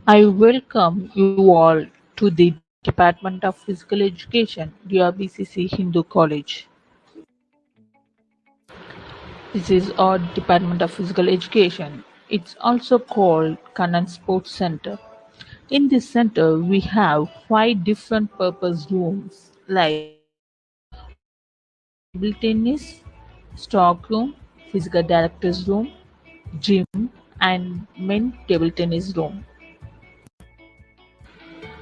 I welcome you all to the Department of Physical Education, DRBCCC Hindu College. This is our Department of Physical Education. It's also called Kannan Sports Center. In this center, we have five different purpose rooms like women table tennis, stock room, physical directors room, gym, and men table tennis room.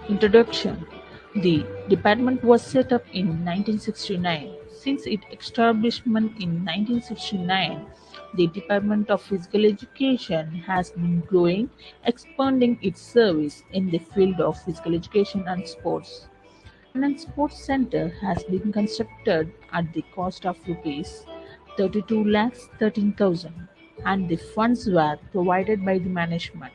Introduction: the department was set up in 1969. Since its establishment in 1969, the Department of Physical Education has been growing, expanding its service in the field of physical education and sports. Kannan Sports Centre has been constructed at the cost of rupees 32 lakhs 13,000, and the funds were provided by the management.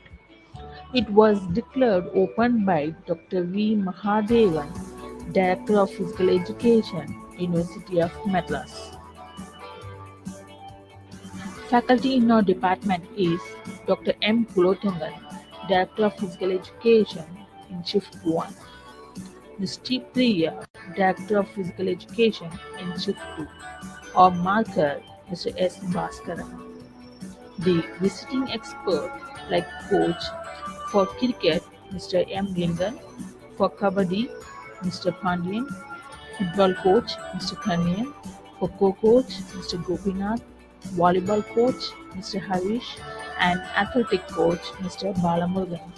It was declared open by Dr. V. Mahadevan, Director of Physical Education, University of Madras. Faculty in our department is Dr. M. Kulotangan, Director of Physical Education in Shift 1, Ms. T. Priya, Director of Physical Education in Shift 2, our marker Mr. S. Bhaskaran. The visiting expert like coach for cricket Mr. M. Lingan, for kabaddi Mr. Pandian, football coach Mr. Kanyan, for co-coach Mr. Gopinath, volleyball coach Mr. Harish, and athletic coach Mr. Balamurugan.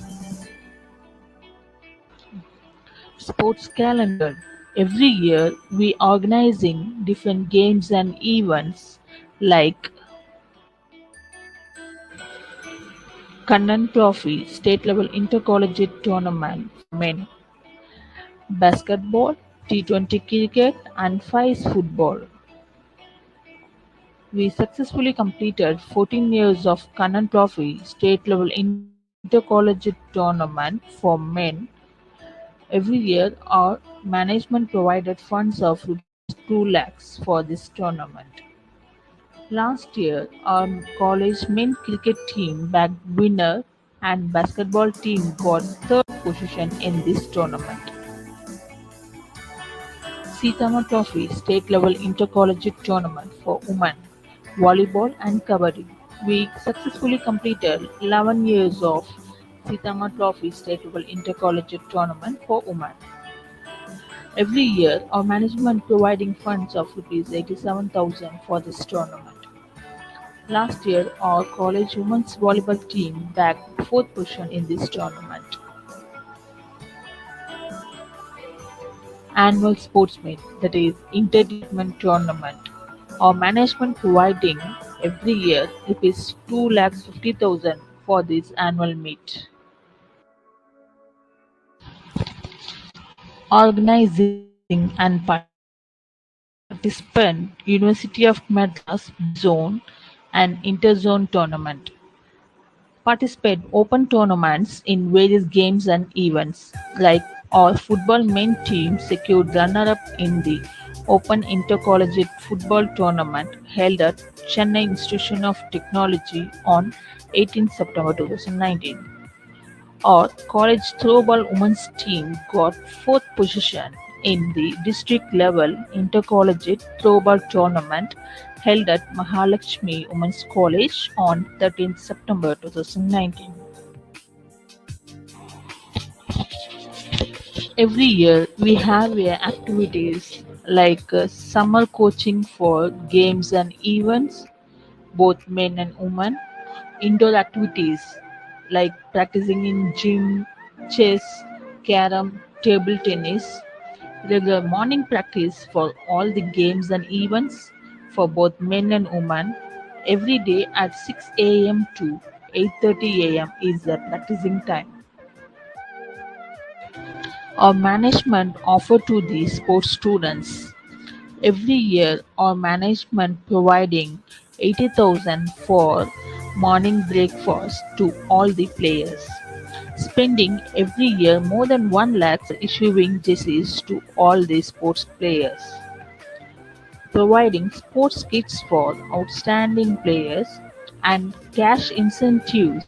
Sports calendar. Every year we organizing different games and events like Kannan Trophy State Level Intercollegiate Tournament for men, basketball, T20 cricket, and Fives football. We successfully completed 14 years of Kannan Trophy State Level Intercollegiate Tournament for men. Every year, our management provided funds of rupees 2 lakhs for this tournament. Last year, our college men cricket team bagged winner and basketball team got third position in this tournament. Sitama Trophy State Level Intercollegiate Tournament for women, volleyball and kabaddi. We successfully completed 11 years of Sitama Trophy State Level Intercollegiate Tournament for women. Every year, our management providing funds of rupees 87,000 for this tournament. Last year, our college women's volleyball team bagged fourth position in this tournament. Annual sports meet, that is inter-department tournament. Our management providing every year rupees 2 lakhs 50,000 for this annual meet. Organizing and participant University of Madras zone and interzone tournament. Participate open tournaments in various games and events, like our football main team secured runner-up in the Open Intercollegiate Football Tournament held at Chennai Institution of Technology on 18 September 2019. Our college throwball women's team got fourth position in the district level intercollegiate throwball tournament held at Mahalakshmi Women's College on 13th September 2019. Every year we have activities like summer coaching for games and events, both men and women, indoor activities like practicing in gym, chess, carom, table tennis, regular morning practice for all the games and events for both men and women. Every day at 6 a.m. to 8:30 a.m. is the practicing time. Our management offer to the sports students. Every year, our management providing 80,000 for morning breakfast to all the players. Spending every year more than 1 lakh for issuing jerseys to all the sports players. Providing sports kits for outstanding players. and cash incentives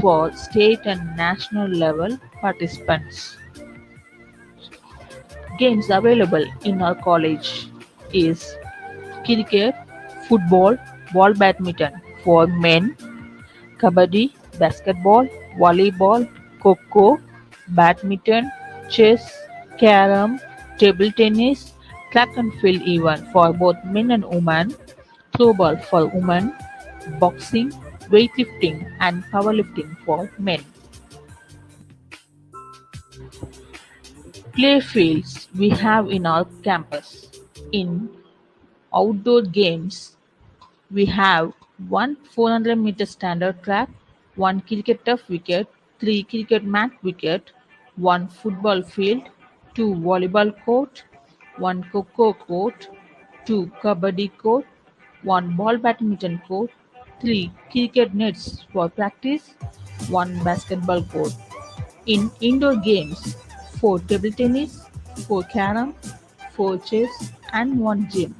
for state and national level participants. Games available in our college is cricket, football, ball badminton for men, kabaddi, basketball, volleyball, kho badminton, chess, carom, table tennis, track and field event for both men and women, throwball for women, boxing, weightlifting and powerlifting for men. Play fields we have in our campus. In outdoor games, we have one 400-meter standard track, one cricket turf wicket, three cricket mat wicket, one football field, two volleyball court, one kho court, two kabaddi court, one ball badminton court, three cricket nets for practice, one basketball court. In indoor games, four table tennis, four carom, four chess, and one gym.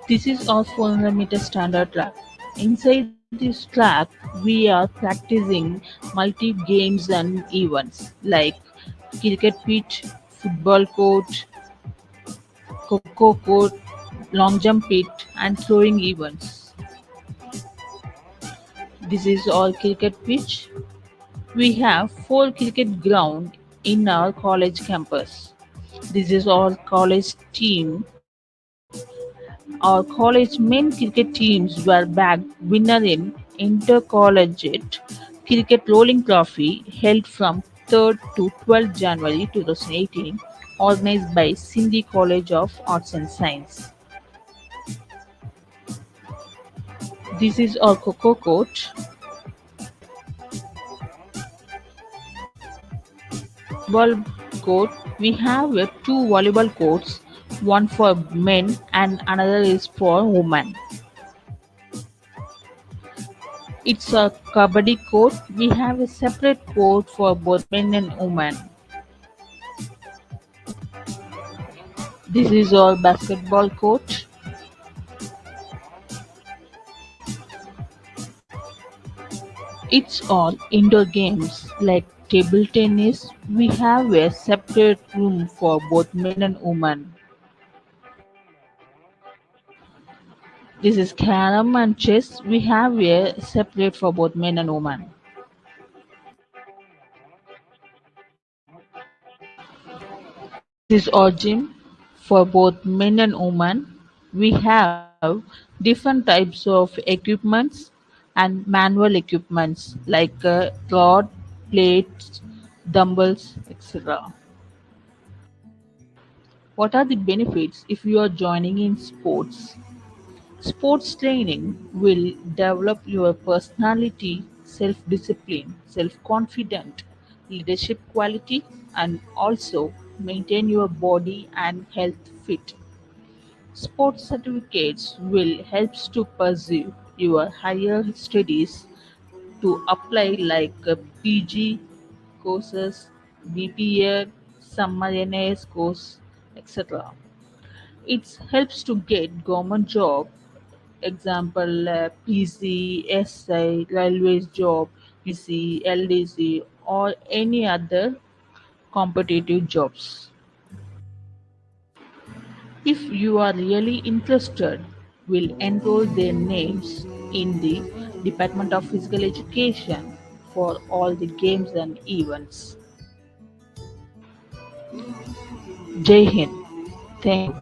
This is our 400-meter standard track. Inside this track, we are practicing multi games and events like cricket pitch, football court, kho court, long jump pit, and throwing events. This is all cricket pitch. We have four cricket ground in our college campus. This is our college team. Our college men cricket teams were bagged winner in intercollegiate cricket rolling trophy held from 3rd to 12th January 2018, organized by Sindhi College of Arts and Science. This is our kho court. Volleyball court. We have two volleyball courts, one for men and another is for women. It's a kabaddi court. We have a separate court for both men and women. This is our basketball court. It's all indoor games like table tennis. We have a separate room for both men and women. This is carom and chess. We have a separate for both men and women. This is our gym for both men and women. We have different types of equipments and manual equipments like rod, plates, dumbbells, etc. What are the benefits if you are joining in sports? Sports training will develop your personality, self discipline, self confidence, leadership quality, and also maintain your body and health fit. Sports certificates will help to pursue your higher studies to apply like PG courses, BPA, summer NIS course, etc. It helps to get government job, example PC, SI, railways job, UPC, LDC, or any other competitive jobs. If you are really interested, we'll enroll their names in the Department of Physical Education for all the games and events. Jai Hind. Thank you.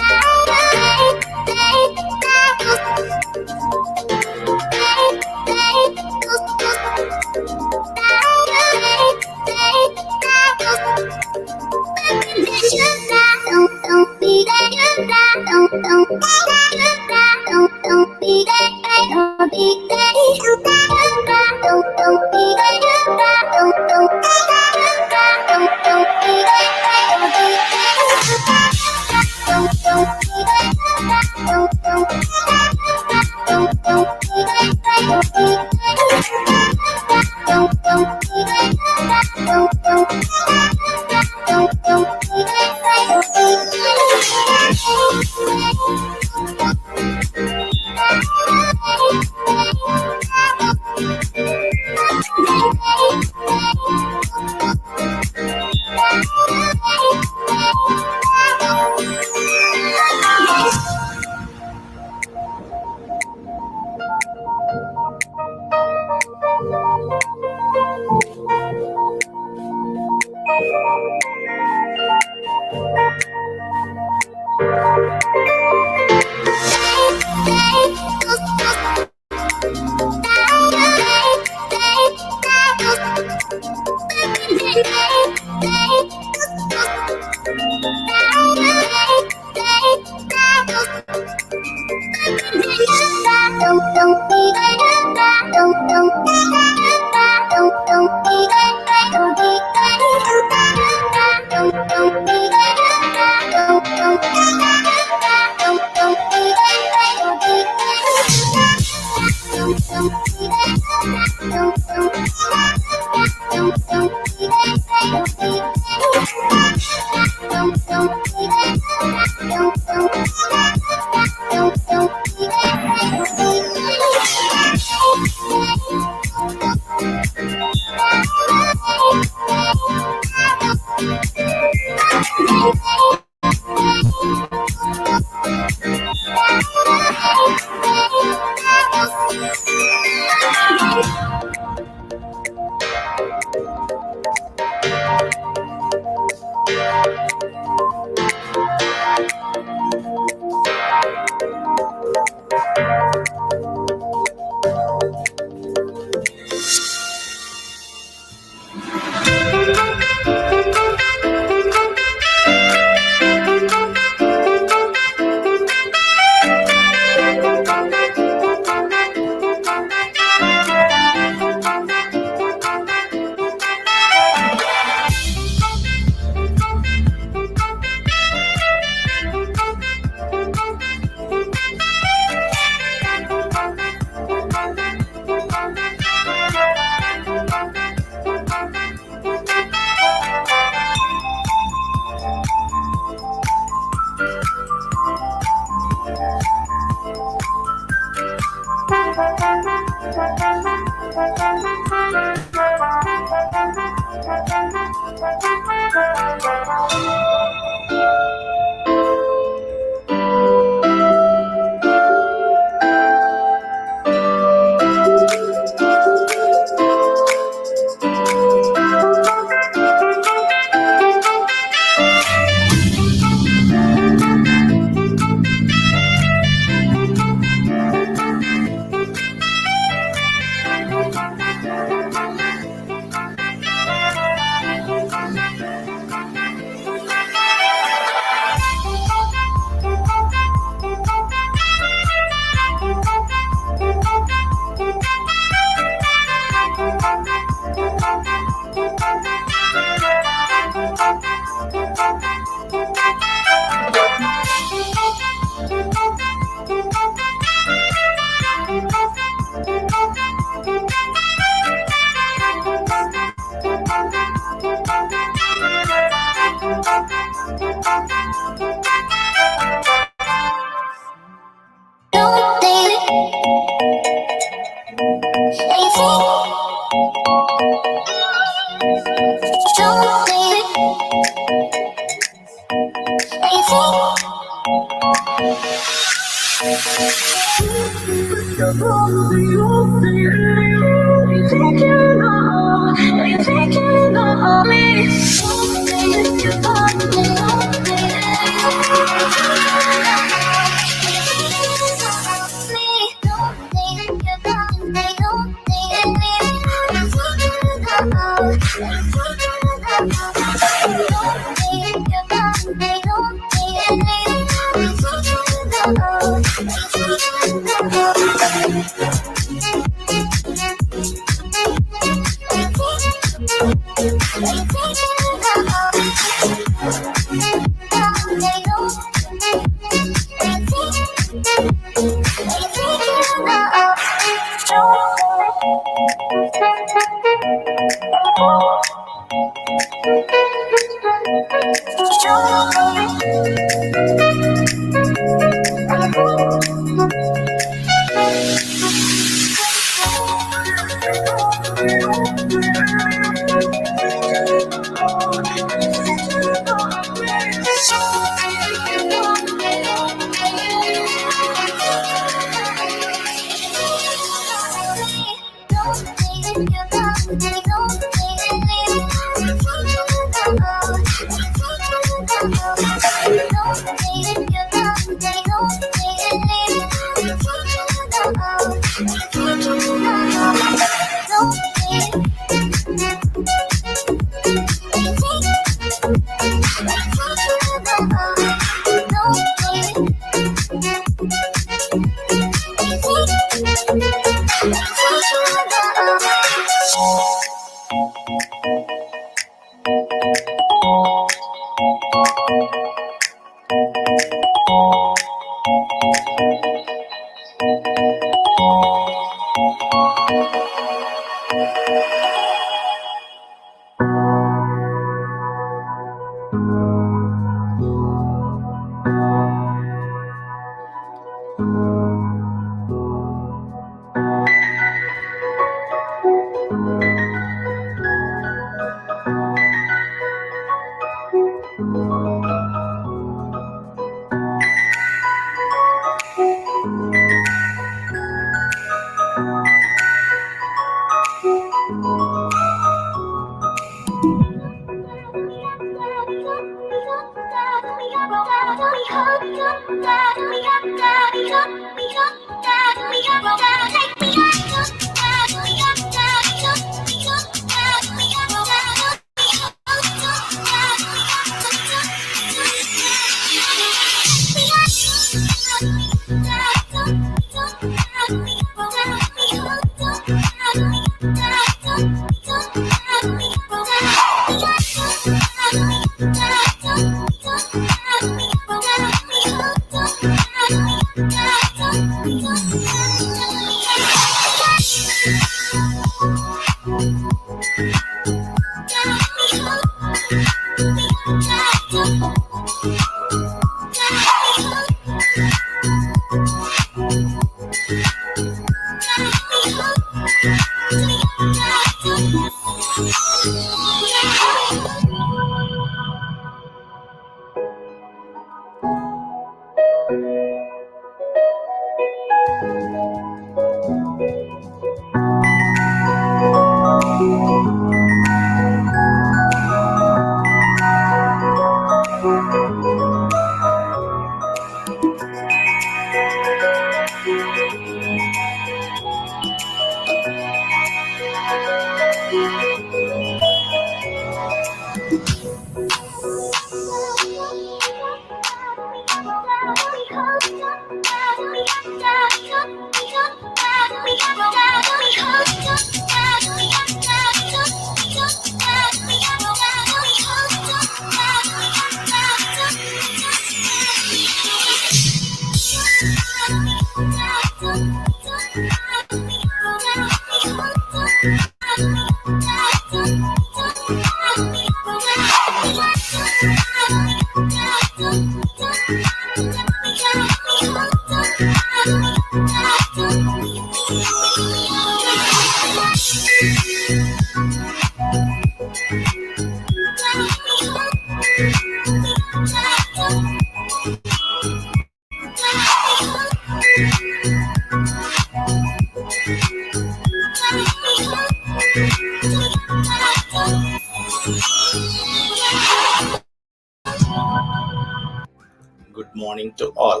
morning to all.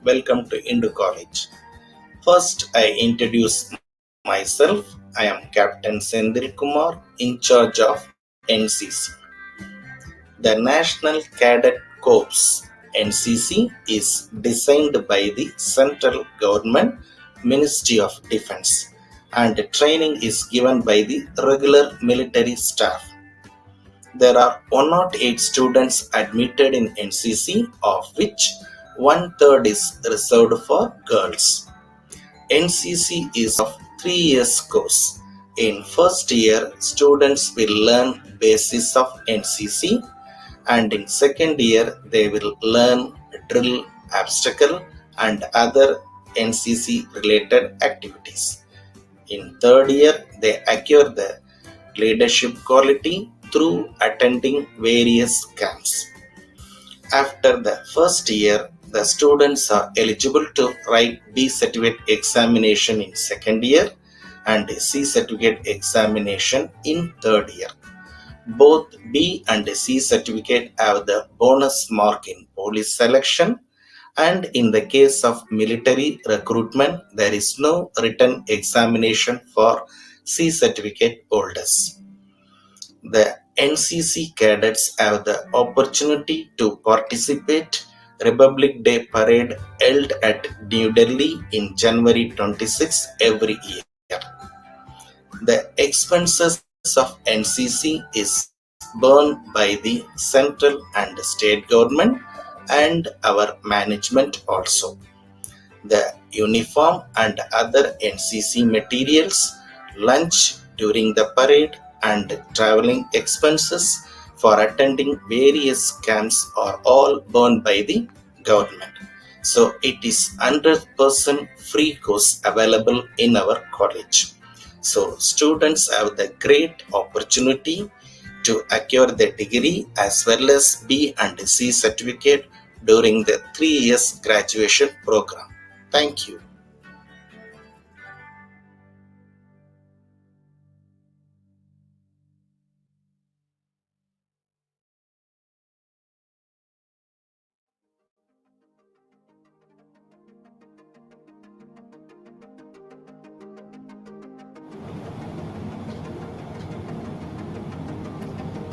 Welcome to Indu College. First, I introduce myself. I am Captain Sendil Kumar, in charge of NCC. The National Cadet Corps NCC is designed by the Central Government Ministry of Defense and training is given by the regular military staff. There are 108 students admitted in NCC, of which one-third is reserved for girls. NCC is of 3 years course. In first year, students will learn basis of NCC, and in second year, they will learn drill, obstacle, and other NCC related activities. In third year, they acquire the leadership quality through attending various camps. After the first year, the students are eligible to write B certificate examination in second year and C certificate examination in third year. Both B and C certificate have the bonus mark in police selection, and in the case of military recruitment, there is no written examination for C certificate holders. The NCC cadets have the opportunity to participate Republic Day parade held at New Delhi in January 26 every year. The expenses of NCC is borne by the central and state government and our management also. The uniform and other NCC materials, lunch during the parade, and traveling expenses for attending various camps are all borne by the government. So it is 100% free course available in our college. So students have the great opportunity to acquire the degree as well as B and C certificate during the 3 years graduation program. Thank you.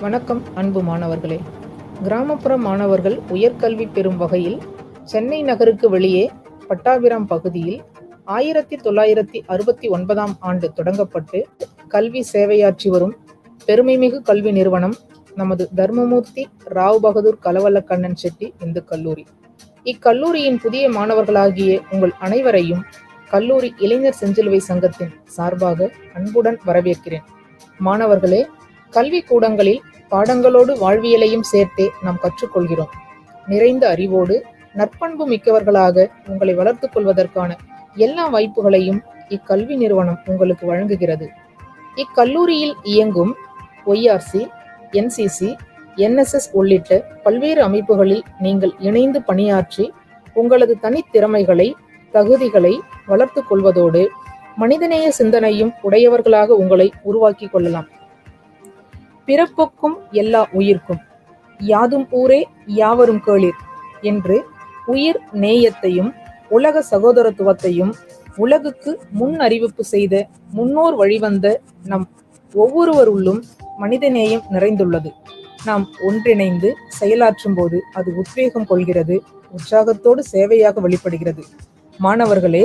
வணக்கம் அன்பு மாணவர்களே. கிராமப்புற மாணவர்கள் உயர்கல்வி பெறும் வகையில் சென்னை நகருக்கு வெளியே பட்டாபிராம் பகுதியில் 1969ஆம் ஆண்டு தொடங்கப்பட்டு கல்வி சேவையாற்றி வரும் பெருமைமிகு கல்வி நிறுவனம் நமது தர்மமூர்த்தி ராவ் பகதூர் கலவல்லக்கண்ணன் செட்டி இந்து கல்லூரி. இக்கல்லூரியின் புதிய மாணவர்களாகிய உங்கள் அனைவரையும் கல்லூரி இளைஞர் செஞ்சிலுவை சங்கத்தின் சார்பாக அன்புடன் வரவேற்கிறேன். மாணவர்களே, கல்வி கூடங்களில் பாடங்களோடு வாழ்வியலையும் சேர்த்தே நாம் கற்றுக்கொள்கிறோம். நிறைந்த அறிவோடு நற்பண்பு மிக்கவர்களாக உங்களை வளர்த்துக் கொள்வதற்கான எல்லா வாய்ப்புகளையும் இக்கல்வி நிறுவனம் உங்களுக்கு வழங்குகிறது. இக்கல்லூரியில் இயங்கும் ORC, NCC, NSS உள்ளிட்ட பல்வேறு அமைப்புகளில் நீங்கள் இணைந்து பணியாற்றி உங்களது தனித்திறமைகளை, தகுதிகளை வளர்த்துக் கொள்வதோடு மனிதநேய சிந்தனையும் உடையவர்களாக உங்களை உருவாக்கி கொள்ளலாம். பிறப்புக்கும் எல்லா உயிர்க்கும் யாதும் ஊரே யாவரும் கேளிர் என்று உயிர் நேயத்தையும் உலக சகோதரத்துவத்தையும் உலகுக்கு முன் அறிவிப்பு செய்த முன்னோர் வழிவந்த நம் ஒவ்வொருவருள்ளும் மனிதநேயம் நிறைந்துள்ளது. நாம் ஒன்றிணைந்து செயலாற்றும் போது அது உத்வேகம் கொள்கிறது, உற்சாகத்தோடு சேவையாக வெளிப்படுகிறது. மாணவர்களே,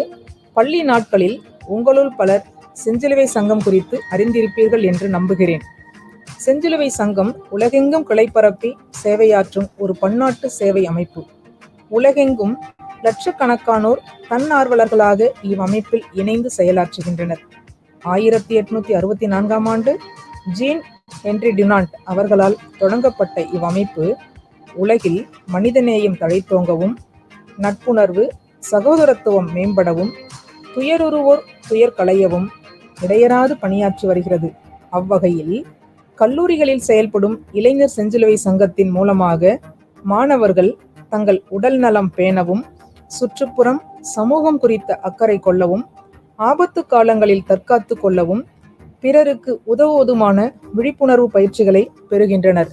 பள்ளி நாட்களில் உங்களுள் பலர் செஞ்சிலுவை சங்கம் குறித்து அறிந்திருப்பீர்கள் என்று நம்புகிறேன். செஞ்சிலுவை சங்கம் உலகெங்கும் கிளைப்பரப்பி சேவையாற்றும் ஒரு பன்னாட்டு சேவை அமைப்பு. உலகெங்கும் லட்சக்கணக்கானோர் தன்னார்வலர்களாக இவ்வமைப்பில் இணைந்து செயலாற்றுகின்றனர். 1864ஆம் ஆண்டு ஜீன் ஹென்றி டுனாண்ட் அவர்களால் தொடங்கப்பட்ட இவ்வமைப்பு உலகில் மனிதநேயம் தழைத்தோங்கவும், நட்புணர்வு, சகோதரத்துவம் மேம்படவும், துயருருவோர் துயர் களையவும் இடையராது பணியாற்றி வருகிறது. அவ்வகையில் கல்லூரிகளில் செயல்படும் இளைஞர் செஞ்சிலுவை சங்கத்தின் மூலமாக மாணவர்கள் தங்கள் உடல் நலம் பேணவும், சுற்றுப்புறம், சமூகம் குறித்த அக்கறை கொள்ளவும், ஆபத்து காலங்களில் தற்காத்து கொள்ளவும், பிறருக்கு உதவுவதுமான விழிப்புணர்வு பயிற்சிகளை பெறுகின்றனர்.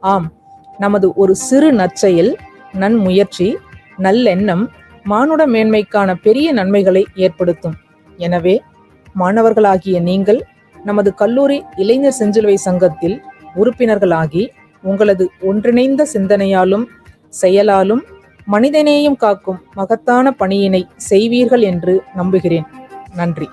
ஆம், நமது ஒரு சிறு நற்செயல், நன்முயற்சி நல்லெண்ணம் மானுட மேன்மைக்கான பெரிய நன்மைகளை ஏற்படுத்தும். எனவே மாணவர்களாகிய நீங்கள் நமது கல்லூரி இளைஞர் செஞ்சிலுவை சங்கத்தில் உறுப்பினர்களாகி உங்களது ஒன்றிணைந்த சிந்தனையாலும் செயலாலும் மனிதநேயம் காக்கும் மகத்தான பணியினை செய்வீர்கள் என்று நம்புகிறேன். நன்றி.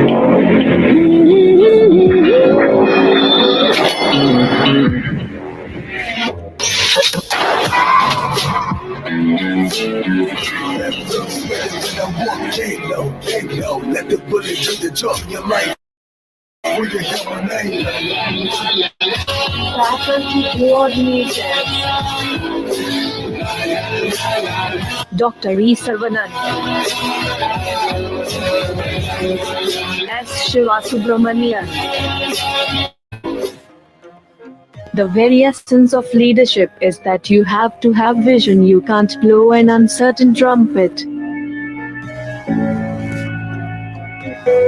Let the bullet do the job in your life. Faculty coordinator Dr. E. Sarvanand, S. Shivasubramanian. The very essence of leadership is that you have to have vision. You can't blow an uncertain trumpet.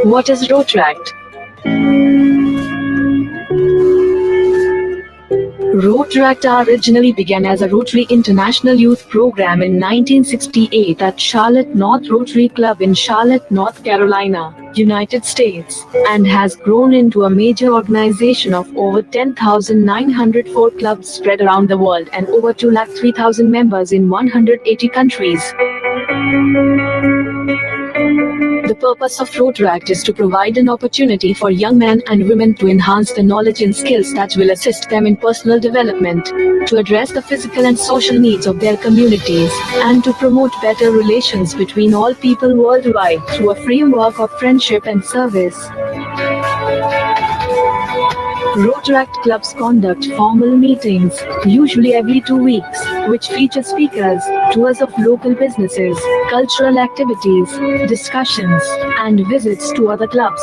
What is Rotaract? Rotaract originally began as a Rotary International Youth Program in 1968 at Charlotte North Rotary Club in Charlotte, North Carolina, United States, and has grown into a major organization of over 10,904 clubs spread around the world and over 203,000 members in 180 countries. The purpose of Rotaract is to provide an opportunity for young men and women to enhance the knowledge and skills that will assist them in personal development, to address the physical and social needs of their communities, and to promote better relations between all people worldwide through a framework of friendship and service. Rotaract clubs conduct formal meetings, usually every 2 weeks, which feature speakers, tours of local businesses, cultural activities, discussions, and visits to other clubs.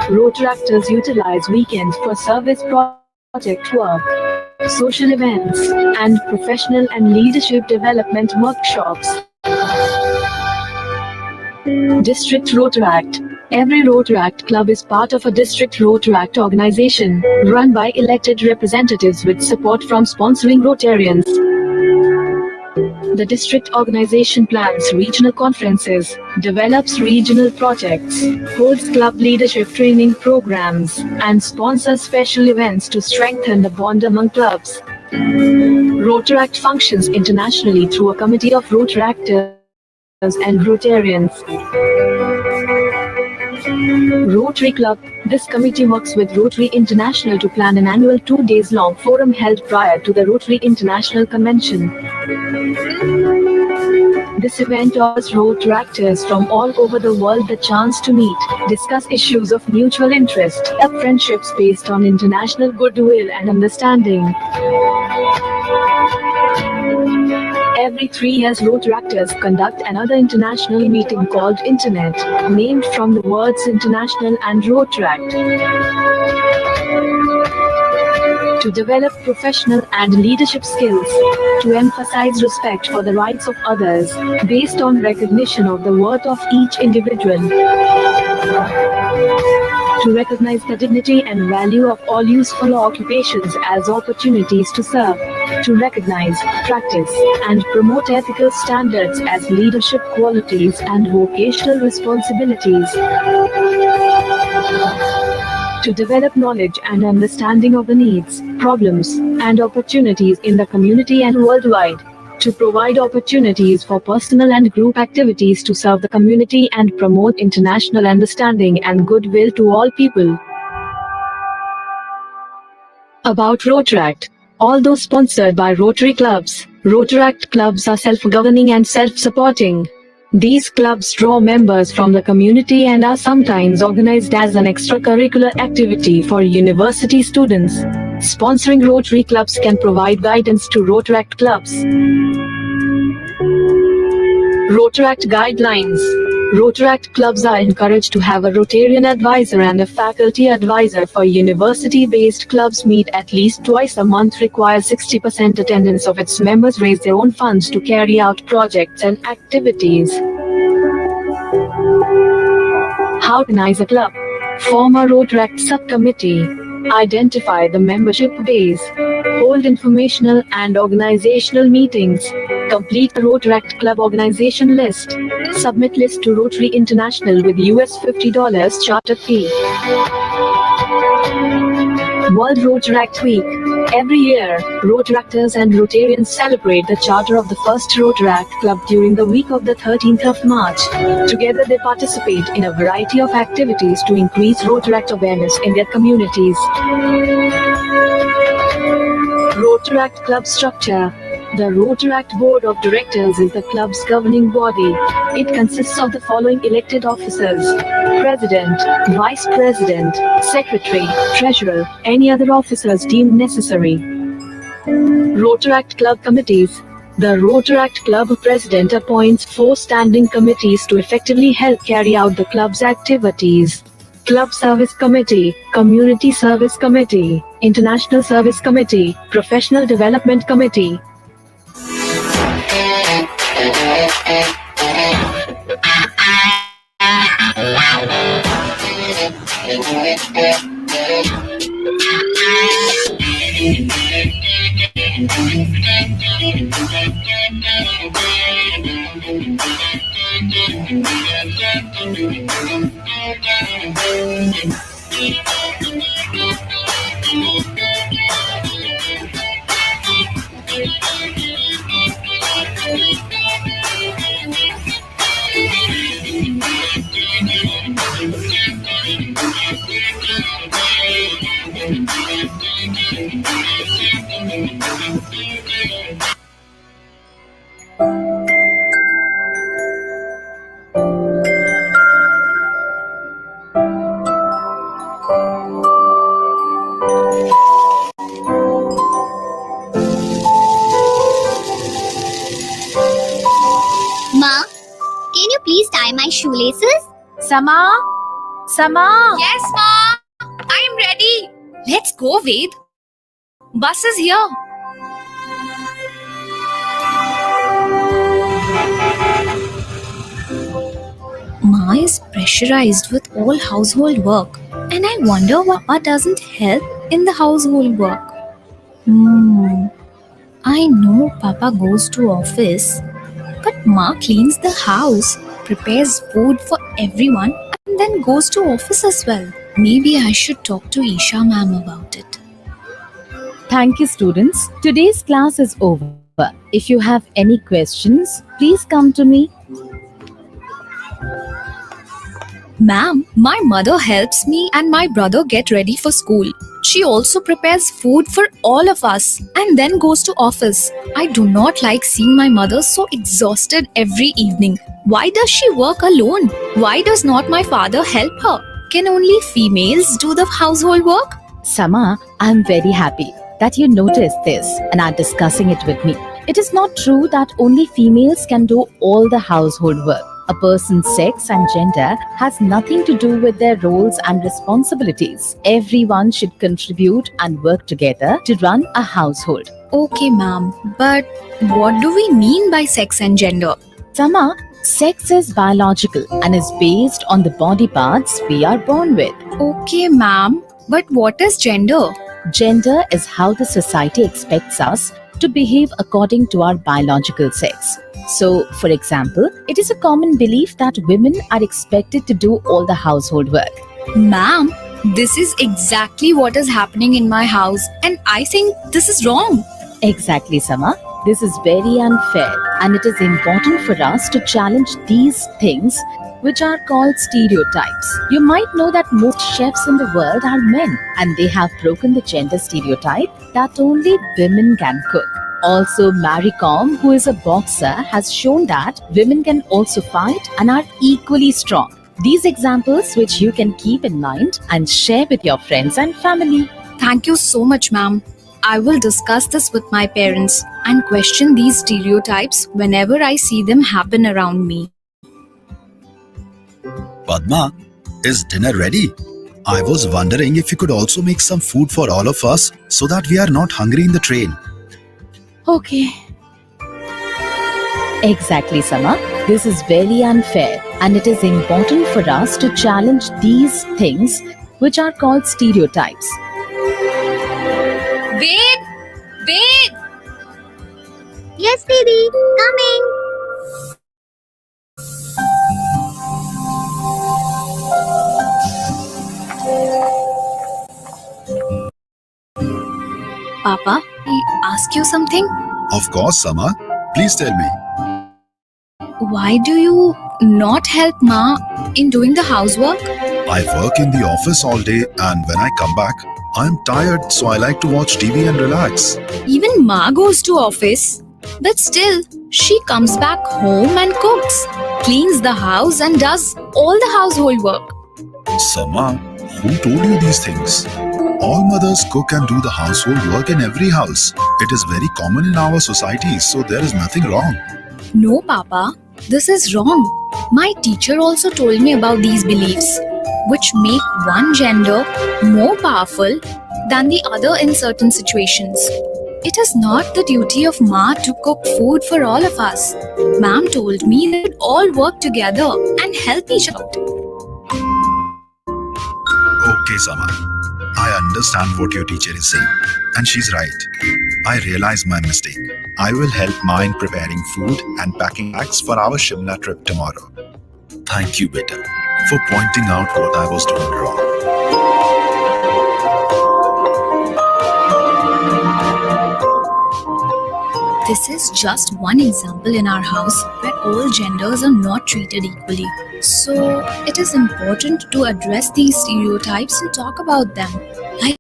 Rotaractors utilize weekends for service project work, social events, and professional and leadership development workshops. District Rotaract. Every Rotaract club is part of a district Rotaract organization, run by elected representatives with support from sponsoring Rotarians. The district organization plans regional conferences, develops regional projects, holds club leadership training programs, and sponsors special events to strengthen the bond among clubs. Rotaract functions internationally through a committee of Rotaractors and Rotarians. Rotary Club. This committee works with Rotary International to plan an annual 2 days long forum held prior to the Rotary International Convention. This event offers Rotaractors from all over the world the chance to meet, discuss issues of mutual interest, develop friendships based on international goodwill and understanding. Every 3 years, Rotaractors conduct another international meeting called Internet, named from the words international and Rotaract. To develop professional and leadership skills, to emphasize respect for the rights of others, based on recognition of the worth of each individual. To recognize the dignity and value of all useful occupations as opportunities to serve. To recognize, practice, and promote ethical standards as leadership qualities and vocational responsibilities. To develop knowledge and understanding of the needs, problems, and opportunities in the community and worldwide. To provide opportunities for personal and group activities to serve the community and promote international understanding and goodwill to all people. About Rotaract. Although sponsored by Rotary clubs, Rotaract clubs are self-governing and self-supporting. These clubs draw members from the community and are sometimes organized as an extracurricular activity for university students. Sponsoring Rotary clubs can provide guidance to Rotaract clubs. Rotaract guidelines. Rotaract clubs are encouraged to have a Rotarian advisor and a faculty advisor. For university-based clubs meet at least twice a month, require 60% attendance of its members, raise their own funds to carry out projects and activities. How to organize a club? Form a Rotaract subcommittee. Identify the membership base. Hold informational and organizational meetings. Complete the Rotaract club organization list. Submit list to Rotary International with US $50 charter fee. World Rotaract Week. Every year, Rotaractors and Rotarians celebrate the charter of the first Rotaract Club during the week of the 13th of March. Together they participate in a variety of activities to increase Rotaract awareness in their communities. Rotaract Club structure. The Rotaract Board of Directors is the club's governing body. It consists of the following elected officers: President, Vice President, Secretary, Treasurer, any other officers deemed necessary. Rotaract Club Committees. The Rotaract Club President appoints 4 standing committees to effectively help carry out the club's activities. Club Service Committee, Community Service Committee, International Service Committee, Professional Development Committee. Ma, can you please tie my shoelaces? Sama? Sama? Yes, Ma. I am ready. Let's go, Ved. Bus is here. Ma is pressurized with all household work, and I wonder why Papa doesn't help in the household work. I know Papa goes to office, but Ma cleans the house, prepares food for everyone, and then goes to office as well. Maybe I should talk to Isha ma'am about it. Thank you, students. Today's class is over. If you have any questions, please come to me. Ma'am, my mother helps me and my brother get ready for school. She also prepares food for all of us and then goes to office. I do not like seeing my mother so exhausted every evening. Why does she work alone? Why does not my father help her? Can only females do the household work? Sama, I'm very happy that you noticed this and are discussing it with me. It is not true that only females can do all the household work. A person's sex and gender has nothing to do with their roles and responsibilities. Everyone should contribute and work together to run a household. Okay, ma'am, but what do we mean by sex and gender? Sama, sex is biological and is based on the body parts we are born with. Okay, ma'am, but what is gender? Gender is how the society expects us to behave according to our biological sex. So, for example, it is a common belief that women are expected to do all the household work. Ma'am, this is exactly what is happening in my house, and I think this is wrong. Exactly, Sama. This is very unfair, and it is important for us to challenge these things which are called stereotypes. You might know that most chefs in the world are men, and they have broken the gender stereotype that only women can cook. Also, Mary Kom, who is a boxer, has shown that women can also fight and are equally strong. These examples which you can keep in mind and share with your friends and family. Thank you so much, ma'am. I will discuss this with my parents and question these stereotypes whenever I see them happen around me. Padma, is dinner ready? I was wondering if you could also make some food for all of us so that we are not hungry in the train. Okay. Exactly, Sama. This is very unfair, and it is important for us to challenge these things which are called stereotypes. Wait! Wait! Yes, Didi, coming. Papa, I ask you something? Of course, Sama. Please tell me. Why do you not help Ma in doing the housework? I work in the office all day, and when I come back, I'm tired, so I like to watch TV and relax. Even Ma goes to office, but still, she comes back home and cooks, cleans the house and does all the household work. Sama, who told you these things? All mothers cook and do the household work in every house. It is very common in our society, so there is nothing wrong. No, Papa, this is wrong. My teacher also told me about these beliefs, which make one gender more powerful than the other in certain situations. It is not the duty of Ma to cook food for all of us. Ma'am told me that we should all work together and help each other. Okay, Sama. I understand what your teacher is saying, and she's right. I realize my mistake. I will help Ma in preparing food and packing bags for our Shimla trip tomorrow. Thank you, beta, for pointing out what I was doing wrong. This is just one example in our house where all genders are not treated equally. So, it is important to address these stereotypes and talk about them. Like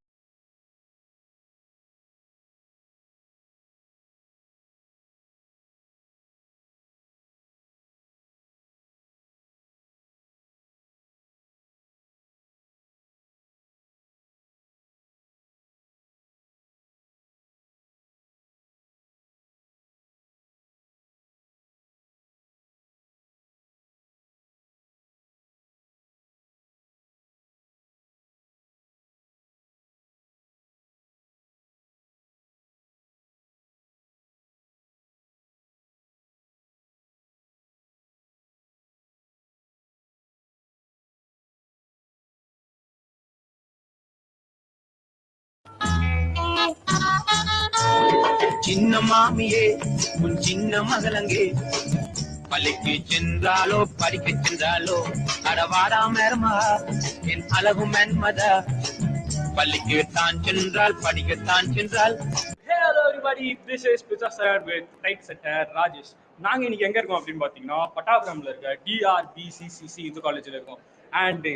சின்ன மாமியே உன் சின்ன மகளங்கே பள்ளிக்கு சென்றாலோ படிக்க சென்றாலோ அடவாடா மேரமா என் அழகு மென்மதா பள்ளிக்கு தான் சென்றால் படிக்கத்தான் சென்றால். Hello everybody, this is Pizza Salad with Tight Setter Rajesh. நாங்க இன்னைக்கு எங்க இருக்கோம் அப்படின்னு பாத்தீங்கன்னா பட்டாபுரம்ல இருக்க DRBCCC இந்த காலேஜ்ல இருக்கோம். அண்ட்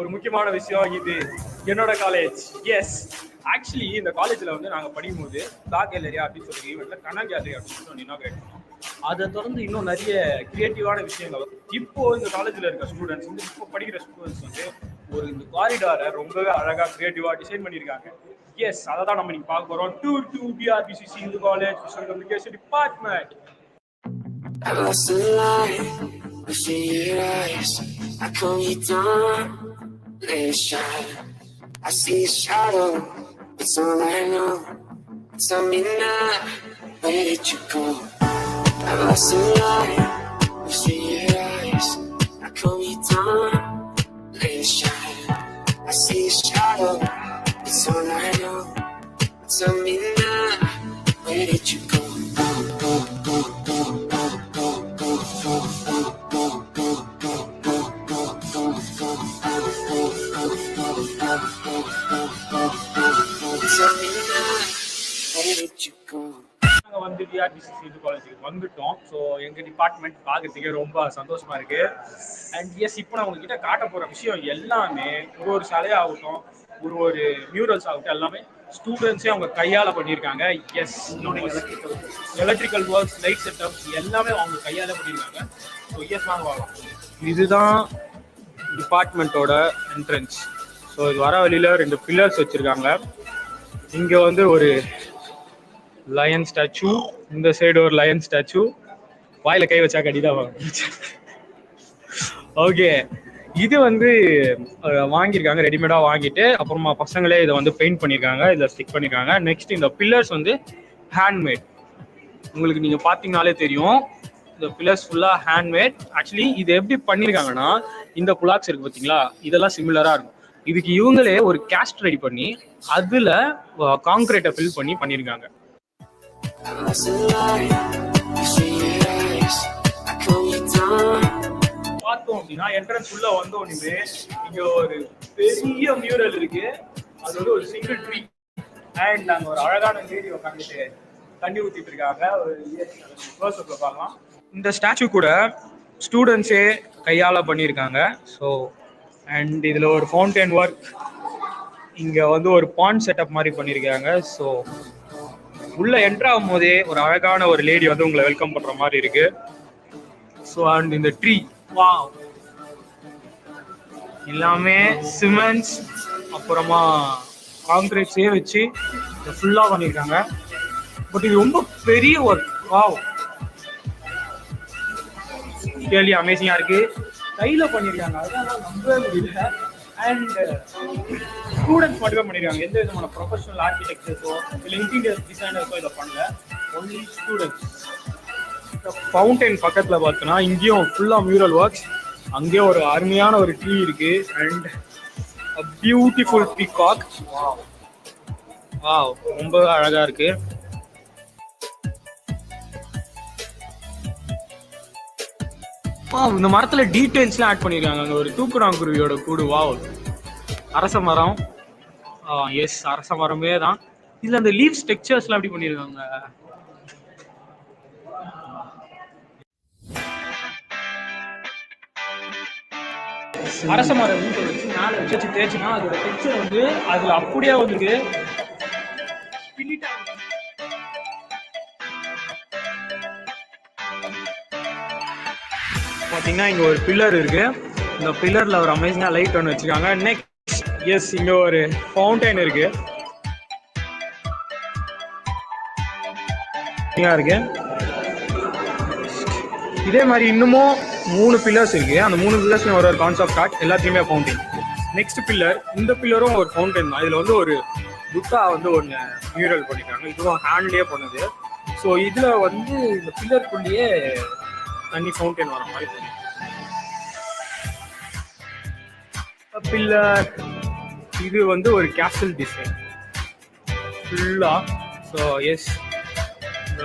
ஒரு முக்கியமான விஷயம், இது என்னோட காலேஜ். எஸ், ஆக்சுவலி இந்த காலேஜ்ல வந்து நாங்க படிக்கும்போது டாக் கேலரி அப்படின்னு சொல்லி ஈவெண்ட்ல கண்ணா கேலரி அப்படின்னு சொல்லி இனாகிரேட் பண்ணோம். அதை தொடர்ந்து இன்னும் நிறைய கிரியேட்டிவான விஷயங்கள் இப்போ இந்த காலேஜ்ல இருக்க ஸ்டூடெண்ட்ஸ் வந்து இப்போ படிக்கிற ஸ்டூடெண்ட்ஸ் வந்து ஒரு இந்த காரிடாரை ரொம்பவே அழகா கிரியேட்டிவா டிசைன் பண்ணியிருக்காங்க. எஸ், அதை தான் நம்ம இன்னைக்கு பார்க்க போறோம். டூர் டு DRBCCC இந்த college visual communication department. I lost the light within your eyes. I calm you down, let it shine. I see a shadow, it's all I know. Tell me now, where did you go? I lost the light within your eyes. I calm you down, let it shine. I see a shadow, it's all I know. Tell me now, where did you go? நாங்கள் வந்து DRBCCC காலேஜுக்கு வந்துட்டோம். So எங்கள் department பார்க்கறதுக்கே ரொம்ப சந்தோஷமா இருக்கு. And S, இப்போ நான் உங்ககிட்ட காட்ட போகிற விஷயம் எல்லாமே ஒரு சிலையாகட்டும், ஒரு மியூரல்ஸ் ஆகட்டும், எல்லாமே ஸ்டூடெண்ட்ஸே அவங்க கையால் பண்ணியிருக்காங்க. Yes, electrical works, light setups எல்லாமே அவங்க கையால் பண்ணியிருக்காங்க. ஸோ எஸ், வாங்க வரலாம். இதுதான் டிபார்ட்மெண்ட்டோட என்ட்ரன்ஸ். ஸோ இது வர வழியில் 2 பில்லர்ஸ் வச்சுருக்காங்க. இங்கே வந்து ஒரு லயன் ஸ்டாச்சு, இந்த சைடு ஒரு லயன் ஸ்டாச்சு. வாயில கை வச்சா கடிதான் ஓகே, இது வந்து வாங்கியிருக்காங்க, ரெடிமேடாக வாங்கிட்டு அப்புறமா பசங்களே இதை வந்து பெயிண்ட் பண்ணியிருக்காங்க, இதில் ஸ்டிக் பண்ணியிருக்காங்க. நெக்ஸ்ட் இந்த பில்லர்ஸ் வந்து ஹேண்ட்மேட். உங்களுக்கு நீங்கள் பார்த்தீங்கனாலே தெரியும், இந்த பில்லர்ஸ் ஃபுல்லாக ஹேண்ட்மேட். ஆக்சுவலி இது எப்படி பண்ணியிருக்காங்கன்னா, இந்த புலாக்ஸ் இருக்குது பார்த்தீங்களா, இதெல்லாம் சிமிலராக இருக்கும். இதுக்கு இவங்களே ஒரு கேஸ்ட் ரெடி பண்ணி அதில் கான்கிரீட்டை ஃபில் பண்ணி பண்ணியிருக்காங்க. பார்த்தோம் அப்படின்னா என்ட்ரன்ஸ் உள்ள வந்தோடனே இங்க ஒரு பெரிய மியூரல் இருக்கு. அது வந்து ஒரு சிங்கிள் ட்ரீ. அண்ட் அங்கே ஒரு அழகான லேடி உட்காந்துட்டு தண்ணி ஊற்றிட்டு இருக்காங்க. ஒரு க்ளோஸ்அப்ல பார்க்கலாம். இந்த ஸ்டாச்சு கூட ஸ்டூடெண்ட்ஸே கையால் பண்ணியிருக்காங்க. ஸோ அண்ட் இதில் ஒரு ஃபவுண்டைன் ஒர்க், இங்கே வந்து ஒரு பாண்ட் செட்டப் மாதிரி பண்ணியிருக்காங்க. ஸோ உள்ள என்ட்ரு ஆகும் போதே ஒரு அழகான ஒரு லேடி வந்து உங்களை வெல்கம் பண்ணுற மாதிரி இருக்கு. ஸோ அண்ட் இந்த ட்ரீ வாவ், எல்லாமே சிமெண்ட்ஸ் அப்புறமா காங்கிரீட்ஸே வச்சு ஃபுல்லாக பண்ணியிருக்காங்க. பட் இது ரொம்ப பெரிய ஒர்க். வாவ், ரியலி அமேசிங்காக இருக்கு. கையில் பண்ணியிருக்காங்க, அதெல்லாம் நம்பவே முடியல. அண்ட் ஸ்டூடெண்ட்ஸ் மட்டுமே பண்ணியிருக்காங்க. எந்த விதமான ப்ரொஃபஷனல் ஆர்கிடெக்சர்ஸோ இல்லை இன்டீரியர் டிசைனர்ஸோ இதை பண்ணல, ஒன்லி ஸ்டூடெண்ட்ஸ். ஃபவுண்டைன் பக்கத்தில் பார்த்தோன்னா இங்கேயும் ஃபுல்லாக மியூரல் ஒர்க்ஸ். அங்கேயும் ஒரு அருமையான ஒரு ட்ரீ இருக்கு அண்ட் பியூட்டிஃபுல் பீகாக். வாவ், ரொம்ப அழகா இருக்கு. இந்த மரத்துல டீடைல்ஸ்லாம் ஆட் பண்ணிருக்காங்க. அங்க ஒரு தூக்குறாங்குருவியோட கூடு. வாவ், அரச மரம். எஸ், அரச மரமே தான். இதுல அந்த லீவ் ஸ்ட்ரக்சர்ஸ்லாம் எப்படி பண்ணிருக்காங்க. அரச மரம் வச்சு மேலே வச்சு தேய்ச்சினா அதோட டெக்ஸ்சர் வந்து அதுல அப்படியே வந்துருக்கு. பார்த்தீங்கன்னா இங்கே ஒரு பில்லர் இருக்கு. இந்த பில்லரில் ஒரு அமேசிங்காக லைட் ஒன்று வச்சுருக்காங்க. நெக்ஸ்ட் எஸ், இங்கே ஒரு ஃபவுண்டைன் இருக்கு. இருக்கு இதே மாதிரி இன்னமும் 3 பில்லர்ஸ் இருக்கு. அந்த 3 பில்லர்ஸ்லையும் ஒரு கான்செப்ட் ஆர்ட், எல்லாத்துலேயுமே ஃபவுண்டைன். நெக்ஸ்ட் பில்லர், இந்த பில்லரும் ஒரு ஃபவுண்டைன் தான். இதில் வந்து ஒரு புத்தா வந்து ஒன்று மியூரல் பண்ணியிருக்காங்க. இதுவும் ஹேண்ட்லேயே பண்ணுது. ஸோ இதில் வந்து இந்த பில்லருக்குள்ளேயே தண்ணி ஃபவுண்டைன் வர மாதிரி பண்ணி பில்லர். இது வந்து ஒரு கேசல் டிசைன் ஃபுல்லாக. ஸோ எஸ்,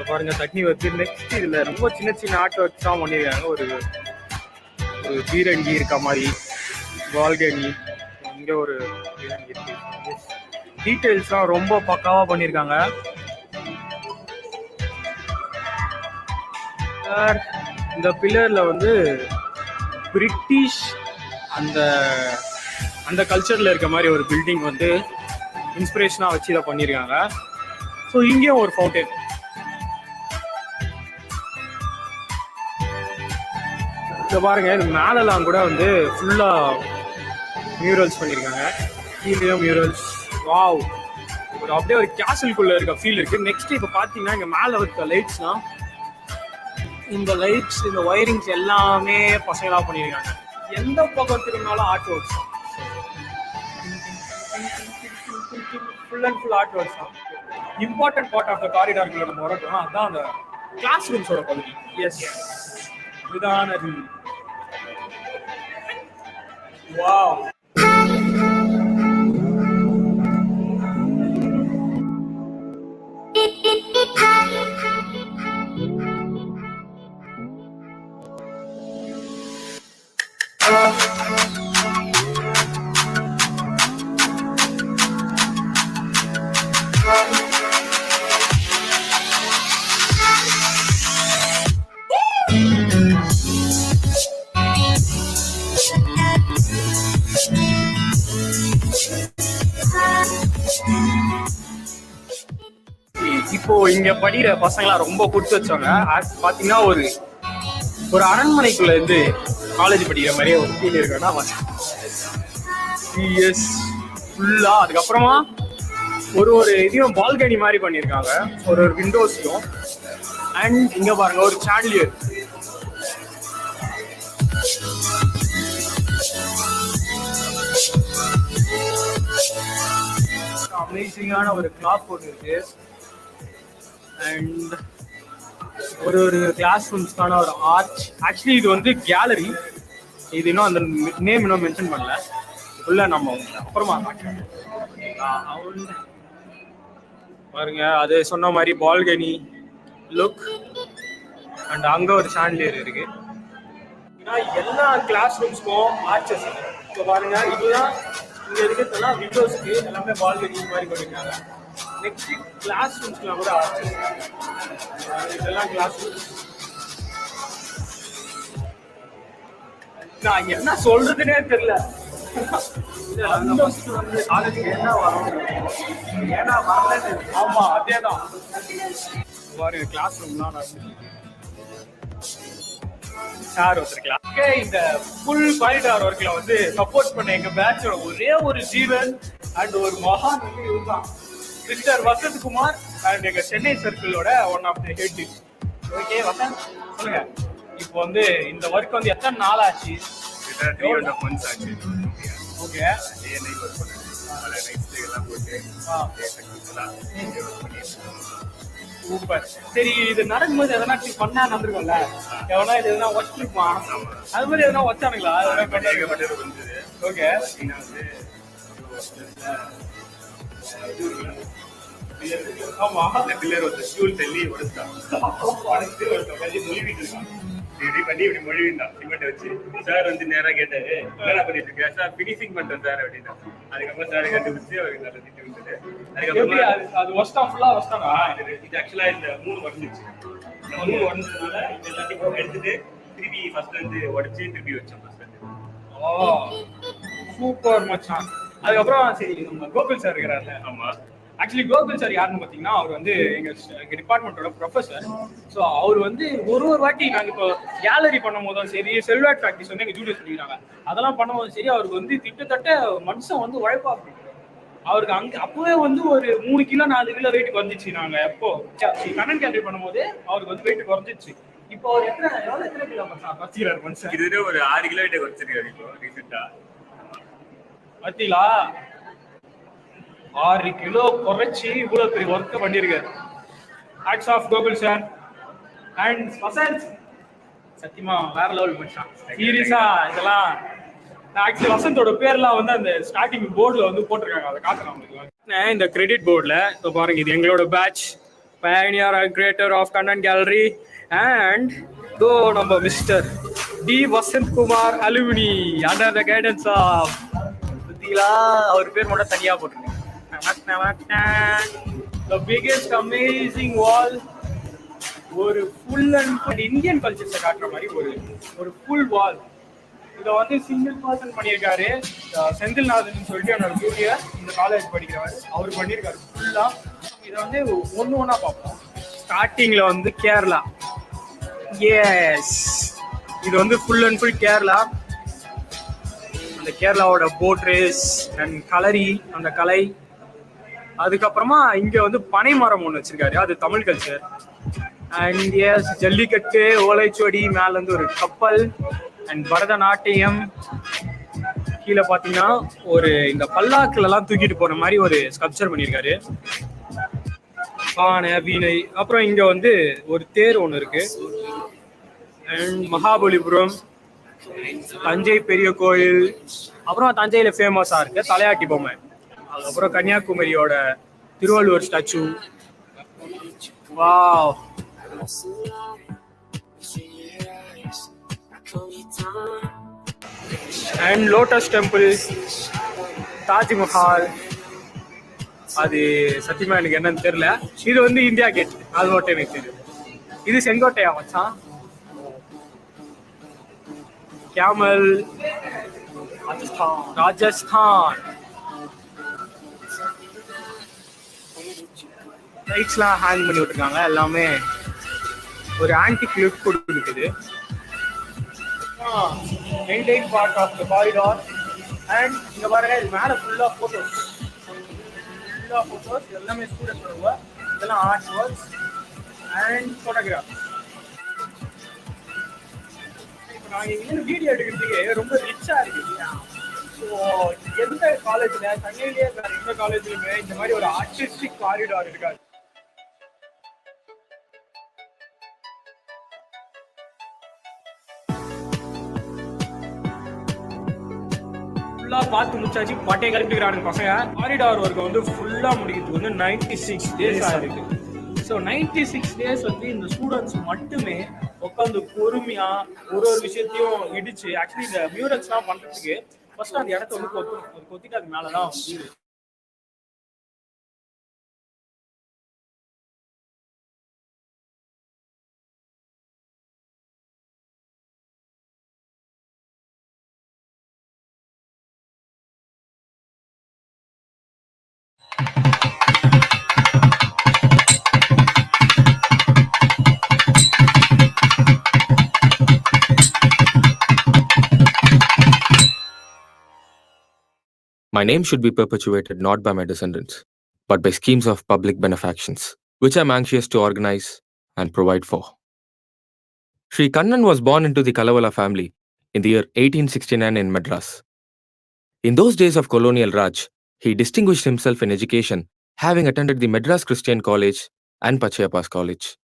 பாருங்க தண்ணி வருது. நெக்ஸ்ட் இதில் ரொம்ப சின்ன சின்ன ஆர்ட் ஒர்க்ஸ் தான் பண்ணியிருக்காங்க. ஒரு பீரங்கி இருக்க மாதிரி, பால்கனி, இங்கே ஒரு பீரங்கி இருக்கு. டீட்டெயில்ஸ்லாம் ரொம்ப பக்காவாக பண்ணியிருக்காங்க. இந்த பில்லரில் வந்து பிரிட்டிஷ் அந்த கல்ச்சரில் இருக்க மாதிரி ஒரு பில்டிங் வந்து இன்ஸ்பிரேஷனாக வச்சு இதை பண்ணியிருக்காங்க. ஸோ இங்கேயும் ஒரு ஃபவுண்டைன். இதை பாருங்க, இது மேலெல்லாம் கூட வந்து ஃபுல்லாக மியூரல்ஸ் பண்ணியிருக்காங்க. கீழேயும் மியூரல்ஸ். வாவ், ஒரு அப்படியே ஒரு கேசல்குள்ளே இருக்க ஃபீல் இருக்குது. நெக்ஸ்ட் இப்போ பார்த்தீங்கன்னா இங்கே மேலே இருக்க லைட்ஸ்லாம், இந்த லைட்ஸ், இந்த ஒயரிங்ஸ் எல்லாமே பசங்களாக பண்ணியிருக்காங்க. எந்த பக்கம் திரும்பினாலும் ஆர்ட் ஒர்க்ஸ் தான். Full and full art works தான். இம்பார்ட்டன்ட் பார்ட் ஆஃப் த காரிடார்க்குள்ள நம்ம வரட்டும், அதுதான் அந்த கிளாஸ் ரூம்ஸோட பகுதி. எஸ், இதுதான் அது. வாவ், இப்போ இங்க படிக்கிற பசங்களாம் ரொம்ப கொடுத்து வச்சவங்க. பாத்தீங்கன்னா ஒரு அரண்மனைக்குள்ள இருந்து காலேஜ் படிக்கிற மாதிரியே ஒரு ஃபீல் இருக்குன்னா ஃபுல்லா. அதுக்கப்புறமா ஒரு இதையும் பால்கனி மாதிரி பண்ணியிருக்காங்க, ஒரு விண்டோஸ்லையும். அண்ட் இங்க பாருங்க ஒரு சாண்டிலியர். அமேசிங்கான ஒரு கிளாக் ஒன்று இருக்கு. அண்ட் ஒரு கிளாஸ் ரூம்ஸ்க்கான ஒரு ஆர்ச். ஆக்சுவலி இது வந்து கேலரி. இது இன்னும் அந்த நேம் இன்னும் மென்ஷன் பண்ணல. உள்ள நம்ம அப்புறமா பாருங்க, அது சொன்ன மாதிரி பால்கனி லுக். அண்ட் அங்க ஒரு சாண்டிலியர் இருக்கு. எல்லா கிளாஸ் ரூம்ஸ்க்கும் ஆர்ச்சஸ் இருக்கு. இப்போ பாருங்க, இதுதான் இங்க இருக்கிறதுலாம் விண்டோஸ்க்கு எல்லாமே பால்கனி மாதிரி பண்ணிருக்காங்க. நெக்ஸ்ட் கிளாஸ் ரூம்ஸ்லாம் கூட ஆச்சு. இதெல்லாம் கிளாஸ் ரூம்ஸ். நான் என்ன சொல்றதுன்னே தெரியல. காலேஜுக்கு என்ன வரும், ஏன்னா வரல. ஆமா அதேதான் பாரு கிளாஸ் ரூம்லாம் சார் ஒருத்தருக்கலாம். இந்த ஃபுல் காரிடார் ஒர்க்ல வந்து சப்போர்ட் பண்ண எங்க பேட்சோட ஒரே ஒரு ஜீவன் அண்ட் ஒரு மகான் வந்து இவர்தான், மிஸ்டர் வசந்த் குமார் அண்ட் எங்க சென்னை சர்க்கிளோட one of the head. Okay Vasanth சொல்லுங்க, இப்போ வந்து இந்த ஒர்க் வந்து எத்தனை நாள் ஆச்சு? 3 months ஆச்சு. Okay super. சரி, இது நடக்கும்போது எதனா பண்ணா நடந்துருக்கும்ல, எவனா இது எதனா வச்சிருப்பான், அது மாதிரி எதனா வச்சானுங்களா? ஓகே ஆமா பில்லர் ஒரு ஸ்டூல் தள்ளி உடைச்சான், இப்படி பண்ணி இப்படி மொழிவிந்தான் சிமெண்ட் வச்சு. சார் வந்து நேரா கேட்டாரு, என்ன பண்ணிட்டு இருக்கேன் சார்? பினிஷிங் பண்றேன் சார் அப்படின்னா. அதுக்கப்புறம் சார் கண்டுபிடிச்சு அவருக்கு நல்ல திட்டு விட்டது. அதுக்கப்புறமா அது ஒஸ்டா ஃபுல்லா ஒஸ்டானா இது ஆக்சுவலா இந்த 3 உடஞ்சிச்சு. 3 உடஞ்சதுனால இது எல்லாத்தையும் எடுத்துட்டு திருப்பி ஃபர்ஸ்ட்ல இருந்து உடைச்சு திருப்பி வச்சோம். சூப்பர் மச்சான். அதுக்கப்புறம் சரி நம்ம கோகுல் சார் இருக்கிறாருல. ஆமா, ஆக்சுவலி கோகுல் சார் யாருன்னு பார்த்தீங்கன்னா அவர் வந்து எங்க டிபார்ட்மெண்ட்டோட ப்ரொஃபஸர். ஸோ அவர் வந்து ஒரு வாட்டி நாங்கள் இப்போ கேலரி பண்ணும் போதும் சரி, செல்வாட் ப்ராக்டிஸ் வந்து எங்கள் ஜூனியர்ஸ் பண்ணிக்கிறாங்க, அதெல்லாம் பண்ணும்போதும் சரி, அவருக்கு வந்து கிட்டத்தட்ட மனுஷன் வந்து உழைப்பா அவருக்கு அப்பவே வந்து ஒரு 3 கிலோ 4 கிலோ வெயிட் வந்துச்சு. நாங்கள் எப்போ கண்ணன் கேலரி பண்ணும்போது அவருக்கு வந்து வெயிட் குறைஞ்சிச்சு. இப்போ அவர் எத்தனை கிலோ குறைச்சிக்கிறாரு மனுஷன்? இதுவே ஒரு 6 கிலோ வெயிட்டை குறைச்சிருக்காரு இப்போ ரீசெண்டா. பார்த்தீங்களா, 6 கிலோ குறைச்சி இவ்வளவு பெரிய ஒர்க் பண்ணிருக்காரு. Hats off Gokul sir and Vasanth. சத்தியமா வேற லெவல் மச்சான், சீரியஸா. இதெல்லாம் ஆக்சுவலி வசந்தோட பேர்லாம் வந்து அந்த ஸ்டார்டிங் போர்டில் வந்து போட்டிருக்காங்க, அதை காட்டுறேன் உங்களுக்கு. இந்த கிரெடிட் போர்டில் இப்போ பாருங்க, இது எங்களோட batch, pioneer and creator of Kannan gallery and தோ நம்ம mister T Vasanth Kumar alumni under the guidance of. பார்த்தீங்களா, அவர் பேர் மட்டும் தனியாக போட்டிருக்கேன். The biggest amazing wall, ஒரு ஃபுல் அண்ட் இந்தியன் கல்ச்சர்ஸை காட்டுற மாதிரி ஒரு ஃபுல் வால். இதை வந்து சிங்கிள் பர்சன் பண்ணியிருக்காரு, செந்தில்நாதன் சொல்லிட்டு என்னோட ஜூனியர் இந்த காலேஜ் படிக்கிறவர், அவர் பண்ணியிருக்காரு ஃபுல்லா. இதை வந்து ஒன்னா பார்ப்போம். ஸ்டார்டிங்ல வந்து கேரளா, எஸ் இது வந்து ஃபுல் அண்ட் ஃபுல் கேரளா. அந்த கேரளாவோட போட் ரேஸ் அண்ட் கலரி, அந்த கலை. அதுக்கப்புறமா இங்க வந்து பனை மரம் ஒன்று வச்சிருக்காரு, அது Tamil culture. And yes jallikattu, ஓலைச்சுவடி, மேல இருந்து ஒரு கப்பல் அண்ட் பரதநாட்டியம். கீழே பாத்தீங்கன்னா ஒரு இந்த பல்லாக்குல எல்லாம் தூக்கிட்டு போற மாதிரி ஒரு ஸ்கல்ப்சர் பண்ணியிருக்காரு, பானை வீணை. அப்புறம் இங்க வந்து ஒரு தேர் ஒன்று இருக்கு. அண்ட் மகாபலிபுரம், தஞ்சை பெரிய கோயில், அப்புறம் தஞ்சையில ஃபேமஸா இருக்கு தலையாட்டி பொம்மை. அதுக்கப்புறம் கன்னியாகுமரியோட Thiruvalluvar statue. Wow. And lotus temple, Taj Mahal. அது சத்தியமா எனக்கு என்னன்னு தெரியல. இது வந்து இந்தியா கேட், அது மட்டும் எனக்கு தெரியும். இது செங்கோட்டையா மச்சான்? கேமல், ராஜஸ்தான். லைட்ஸ்லாம் ஹேங் பண்ணி விட்டுருக்காங்க, எல்லாமே ஒரு ஆன்டிக் லுக் கொடுக்குது. Maintain part of the corridor. And இங்க பாருங்க, இது மேல ஃபுல்லா போட்டோஸ், எல்லாமே ஸ்டூடெண்ட்ஸ் ஒர்க், இதெல்லாம் ஆர்ட் ஒர்க்ஸ் அண்ட் போட்டோகிராஃப். இப்போ நாங்கள் இங்கே வீடியோ எடுக்கிறதுக்கு ரொம்ப ரிச்சா இருக்கு. ஸோ எந்த காலேஜ்ல, சென்னையிலேயே வேற எந்த காலேஜ்லயுமே இந்த மாதிரி ஒரு ஆர்டிஸ்டிக் காரிடார் இருக்காது. ஃபுல்லா பார்த்து முடிச்சாச்சு, பட்டையை கழிப்பிக்கிறாங்க பசங்க. காரிடார் ஒர்க் வந்து ஃபுல்லா முடிக்கிறதுக்கு வந்து 96 days ஆயிருக்கு. ஸோ 96 days வந்து இந்த ஸ்டூடெண்ட்ஸ் மட்டுமே உட்காந்து பொறுமையா ஒரு விஷயத்தையும் இடிச்சு, ஆக்சுவலி இந்த மியூரல்ஸ்லாம் பண்றதுக்கு ஃபர்ஸ்ட் அந்த இடத்த வந்து கொத்திட்டு அது மேலதான் My name should be perpetuated not by my descendants, but by schemes of public benefactions, which I am anxious to organize and provide for. Sri Kannan was born into the Kalavala family in the year 1869 in Madras. In those days of colonial Raj, he distinguished himself in education, having attended the Madras Christian College and Pachayapas College.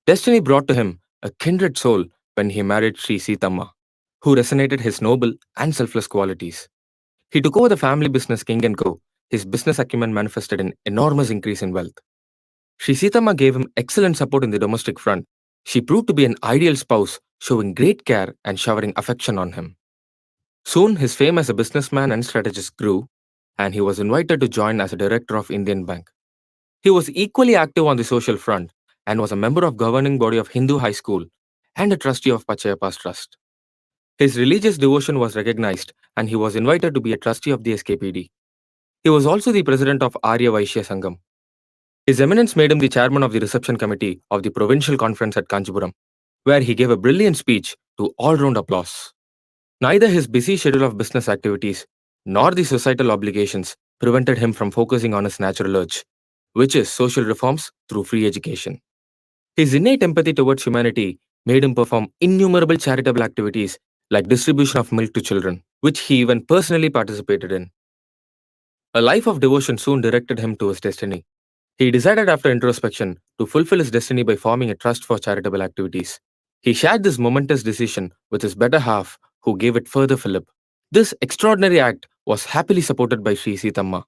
Destiny brought to him a kindred soul when he married Sri Sithamma, who resonated his noble and selfless qualities. He took over the family business King & Co. His business acumen manifested an enormous increase in wealth. Sri Sithamma gave him excellent support in the domestic front. She proved to be an ideal spouse, showing great care and showering affection on him. Soon, his fame as a businessman and strategist grew, and he was invited to join as a director of Indian Bank. He was equally active on the social front and was a member of governing body of Hindu High School and a trustee of Pachayapas Trust. His religious devotion was recognized, and he was invited to be a trustee of the SKPD. He was also the president of Arya Vaishya Sangam. His Eminence made him the chairman of the reception committee of the provincial conference at Kanchipuram, where he gave a brilliant speech to all-round applause. Neither his busy schedule of business activities nor the societal obligations prevented him from focusing on his natural urge, which is social reforms through free education. His innate empathy towards humanity made him perform innumerable charitable activities like distribution of milk to children, which he even personally participated in. A life of devotion soon directed him to his destiny. He decided after introspection to fulfill his destiny by forming a trust for charitable activities. He shared this momentous decision with his better half, who gave it further fillip. This extraordinary act was happily supported by Sri Sithamma.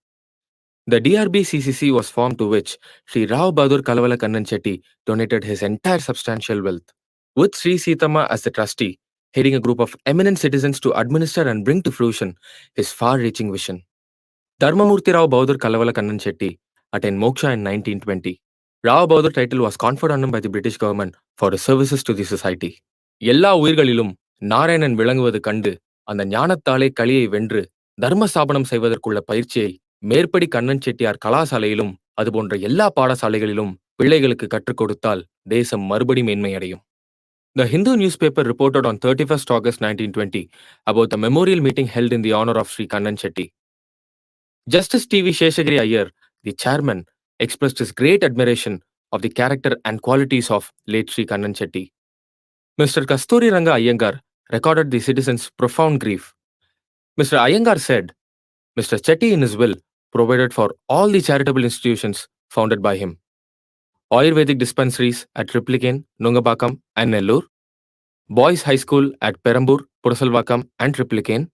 The DRBCCC was formed, to which Sri Rao Bahadur Kalavala Kannan Chetty donated his entire substantial wealth. With Sri Sithamma as the trustee, heading a group of eminent citizens to administer and bring to fruition his far-reaching vision. Dharmamurti Rao Bahadur Kalavala Kannan Chetty attained moksha in 1920. Rao Bahadur title was conferred on him by the British government for his services to the society. எல்லா உயிர்களிலும் நாராயணன் விளங்குவது கண்டு அந்த ஞானத்தாலே கலியை வென்று தர்ம ஸ்தாபனம் செய்வதற்குள்ள பயிற்சியை மேற்படி கண்ணன் செட்டியார் கலாசாலையிலும் அதுபோன்ற எல்லா பாடசாலைகளிலும் பிள்ளைகளுக்கு கற்றுக் கொடுத்தால் தேசம் மறுபடி மேன்மையடையும். The Hindu newspaper reported on 31st August 1920 about the memorial meeting held in the honor of Sri Kannan Chetty. Justice T.V. Sheshagiri Iyer, the chairman, expressed his great admiration of the character and qualities of late Sri Kannan Chetty. Mr. Kasturi Ranga Iyengar recorded the citizens' profound grief. Mr. Iyengar said, Mr. Chetty in his will provided for all the charitable institutions founded by him. Ayurvedic dispensaries at Triplicane, Nungabakam and Nellore, Boys High School at Perambur, Purasalvakam and Triplicane,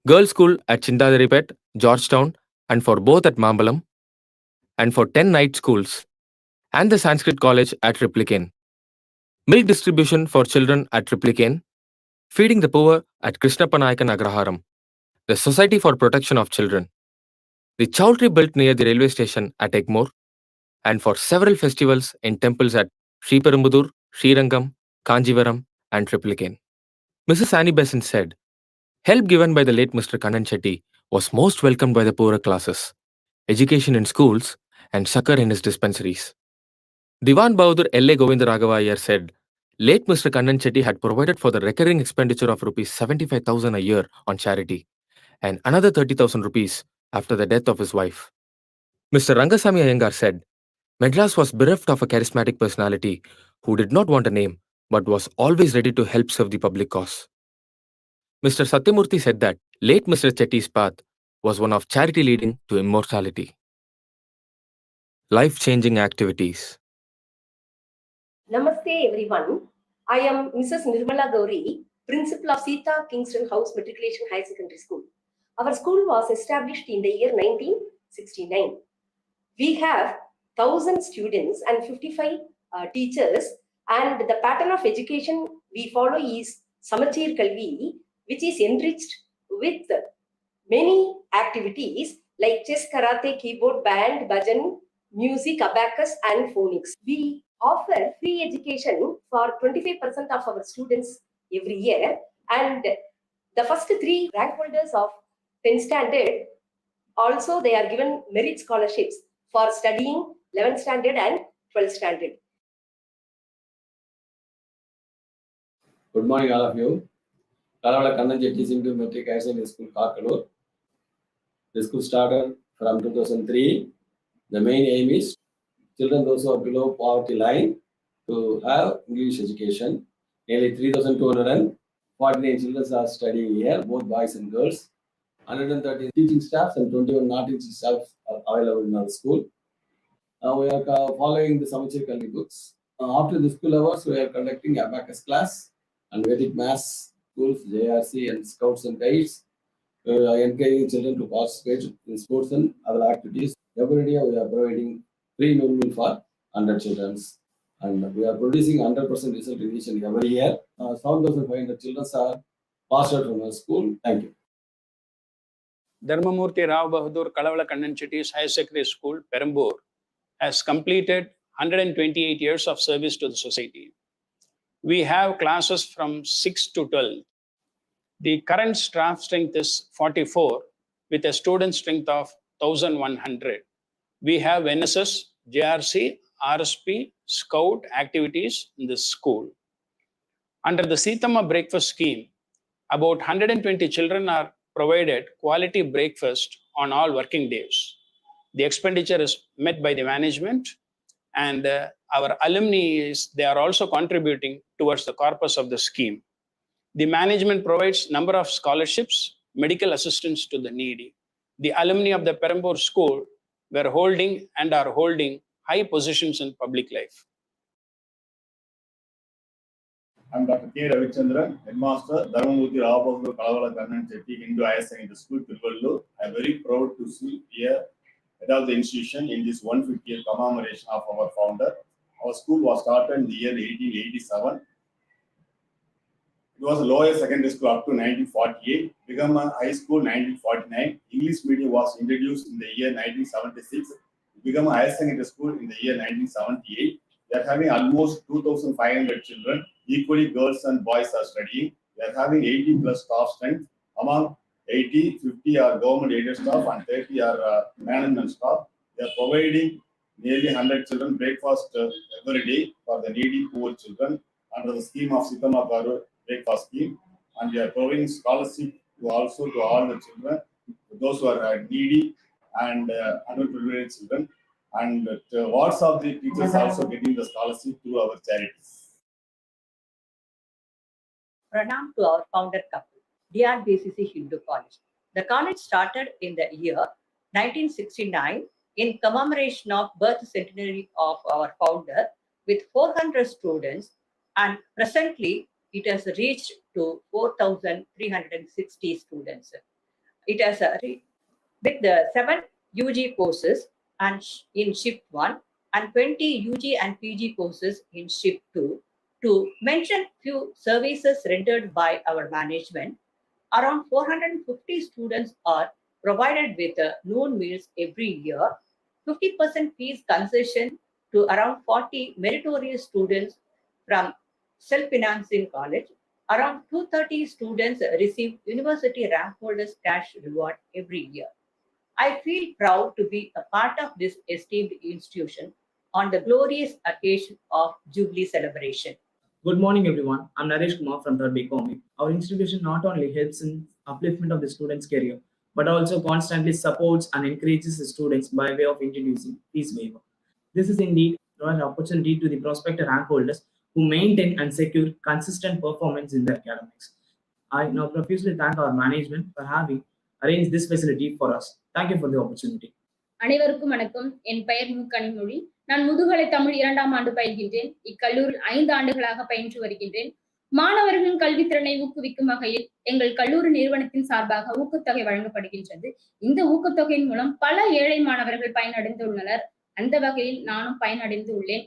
Girls School at Chindadaripet, Georgetown and for both at Mambalam, and for 10 night schools, and the Sanskrit College at Triplicane. Milk distribution for children at Triplicane, feeding the poor at Krishnapanayakan Agraharam, the Society for Protection of Children, the chowdhury built near the railway station at Egmore, and for several festivals in temples at Sriperumbudur, Srirangam, Kanjivaram, and Triplicane. Mrs. Annie Besant said, help given by the late Mr. Kannan Chetty was most welcomed by the poorer classes, education in schools, and succor in his dispensaries. Diwan Bahadur L.A. Govinda Raghava Iyer said, late Mr. Kannan Chetty had provided for the recurring expenditure of rupees 75,000 a year on charity, and another 30,000 rupees after the death of his wife. Mr. Rangasamy Iyengar said, Madras was bereft of a charismatic personality who did not want a name but was always ready to help serve the public cause. Mr. Satyamurthy said that late Mr. Chetty's path was one of charity leading to immortality. Life-changing activities. Namaste everyone. I am Mrs. Nirmala Gauri, Principal of Sita Kingston House Matriculation High Secondary School. Our school was established in the year 1969. We have 1,000 students and 55 teachers, and the pattern of education we follow is Samachir Kalvi, which is enriched with many activities like chess, karate, keyboard, band, bhajan, music, abacus, and phonics. We offer free education for 25% of our students every year, and the first 3 rank holders of 10th standard also they are given merit scholarships for studying 11th standard and 12th standard. Good morning, all of you. Kalavala Kannan Chetty Hindu Metric Higher Secondary School, Karkalur. The school started from 2003. The main aim is children those who are below poverty line to have English education. Nearly 3,249 children are studying here, both boys and girls. 130 teaching staffs and 21 non-teaching staffs are available in our school. We are following the Samachir Kalvi books. After the school hours, we are conducting abacus class and Vedic maths schools, JRC and Scouts and Guides. Encouraging children to participate in sports and other activities. Every day we are providing free meal for 100 children. And we are producing 100% result in each and every year. 7,500 children are passed out from our school. Thank you. Dharmamurthy Rao Bahadur Kalavala Kannan Chetty's Higher Secondary School, Perambur, has completed 128 years of service to the society. We have classes from 6 to 12. The current staff strength is 44 with a student strength of 1,100. We have NSS, JRC, RSP, Scout activities in this school. Under the Sitama breakfast scheme, about 120 children are provided quality breakfast on all working days. The expenditure is met by the management, and our alumni they are also contributing towards the corpus of the scheme. The management provides number of scholarships, medical assistance to the needy. The alumni of the Perambur school were holding and are holding high positions in public life. I'm Dr. K. Ravichandran, Headmaster, Dharmamurthy Rao Bahadur Kalavala Kannan Chetty, Hindu Higher Secondary School, Tiruvallur. I'm very proud to see here head of the institution in this 150th commemoration of our founder. Our school was started in the year 1887. It was a lower secondary school up to 1948, became a high school 1949. English medium was introduced in the year 1976. It became a higher secondary school in the year 1978. We are having almost 2,500 children, equally girls and boys are studying. We are having 80 plus staff strength. Among 80, 50 are government aided staff and 30 are management staff. They are providing nearly 100 children breakfast every day for the needy poor children under the scheme of Sitama Garu breakfast scheme. And we are providing scholarship to also to all the children, those who are needy and underprivileged children. And wards of the teachers also getting the scholarship through our charities. Pranam to our founder couple, DRBCCC Hindu College. The college started in the year 1969 in commemoration of birth centenary of our founder with 400 students, and presently it has reached to 4,360 students. It has with the 7 UG courses and in shift 1 and 20 UG and PG courses in shift 2. To mention few services rendered by our management, around 450 students are provided with noon meals every year, 50% fees concession to around 40 meritorious students from self-financing college. Around 230 students receive university rank holders cash reward every year. I feel proud to be a part of this esteemed institution on the glorious occasion of Jubilee celebration. Good morning, everyone. I'm Naresh Kumar from 3rd BCom. Our institution not only helps in upliftment of the students' career, but also constantly supports and encourages the students by way of introducing fees waiver. This is indeed an opportunity to the prospective rank holders who maintain and secure consistent performance in their academics. I now profusely thank our management for having arranged this facility for us. Thank you for the opportunity. அனைவருக்கும் வணக்கம். என் பெயர் மு. கனிமொழி. நான் முதுகலை தமிழ் 2ஆம் ஆண்டு பயில்கின்றேன். இக்கல்லூரில் 5 ஆண்டுகளாக பயின்று வருகின்றேன். மாணவர்களின் கல்வித்திறனை ஊக்குவிக்கும் வகையில் எங்கள் கல்லூரி நிறுவனத்தின் சார்பாக ஊக்கத்தொகை வழங்கப்படுகின்றது. இந்த ஊக்கத்தொகையின் மூலம் பல ஏழை மாணவர்கள் பயனடைந்துள்ளனர். அந்த வகையில் நானும் பயனடைந்து உள்ளேன்.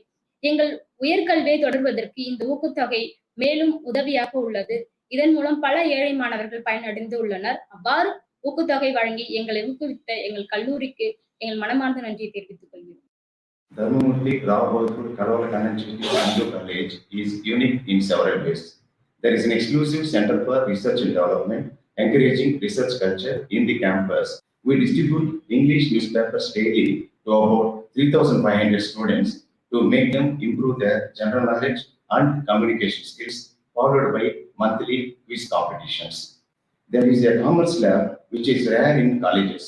எங்கள் உயர்கல்வியை தொடர்வதற்கு இந்த ஊக்கத்தொகை மேலும் உதவியாக உள்ளது. இதன் மூலம் பல ஏழை மாணவர்கள் பயனடைந்து உள்ளனர். அவ்வாறு ஊக்கத்தொகை வழங்கி எங்களை ஊக்குவித்த எங்கள் கல்லூரிக்கு எங்கள் மனமார்ந்த நன்றியை தெரிவித்துக் கொள்கிறோம். Dharmamurthy Rao Bahadur Kalavala Kannan Chetty Hindu College is unique in several ways. There is an exclusive center for research and development, encouraging research culture in the campus. We distribute English newspapers daily to about 3,500 students to make them improve their general knowledge and communication skills, followed by monthly quiz competitions. There is a commerce lab which is rare in colleges.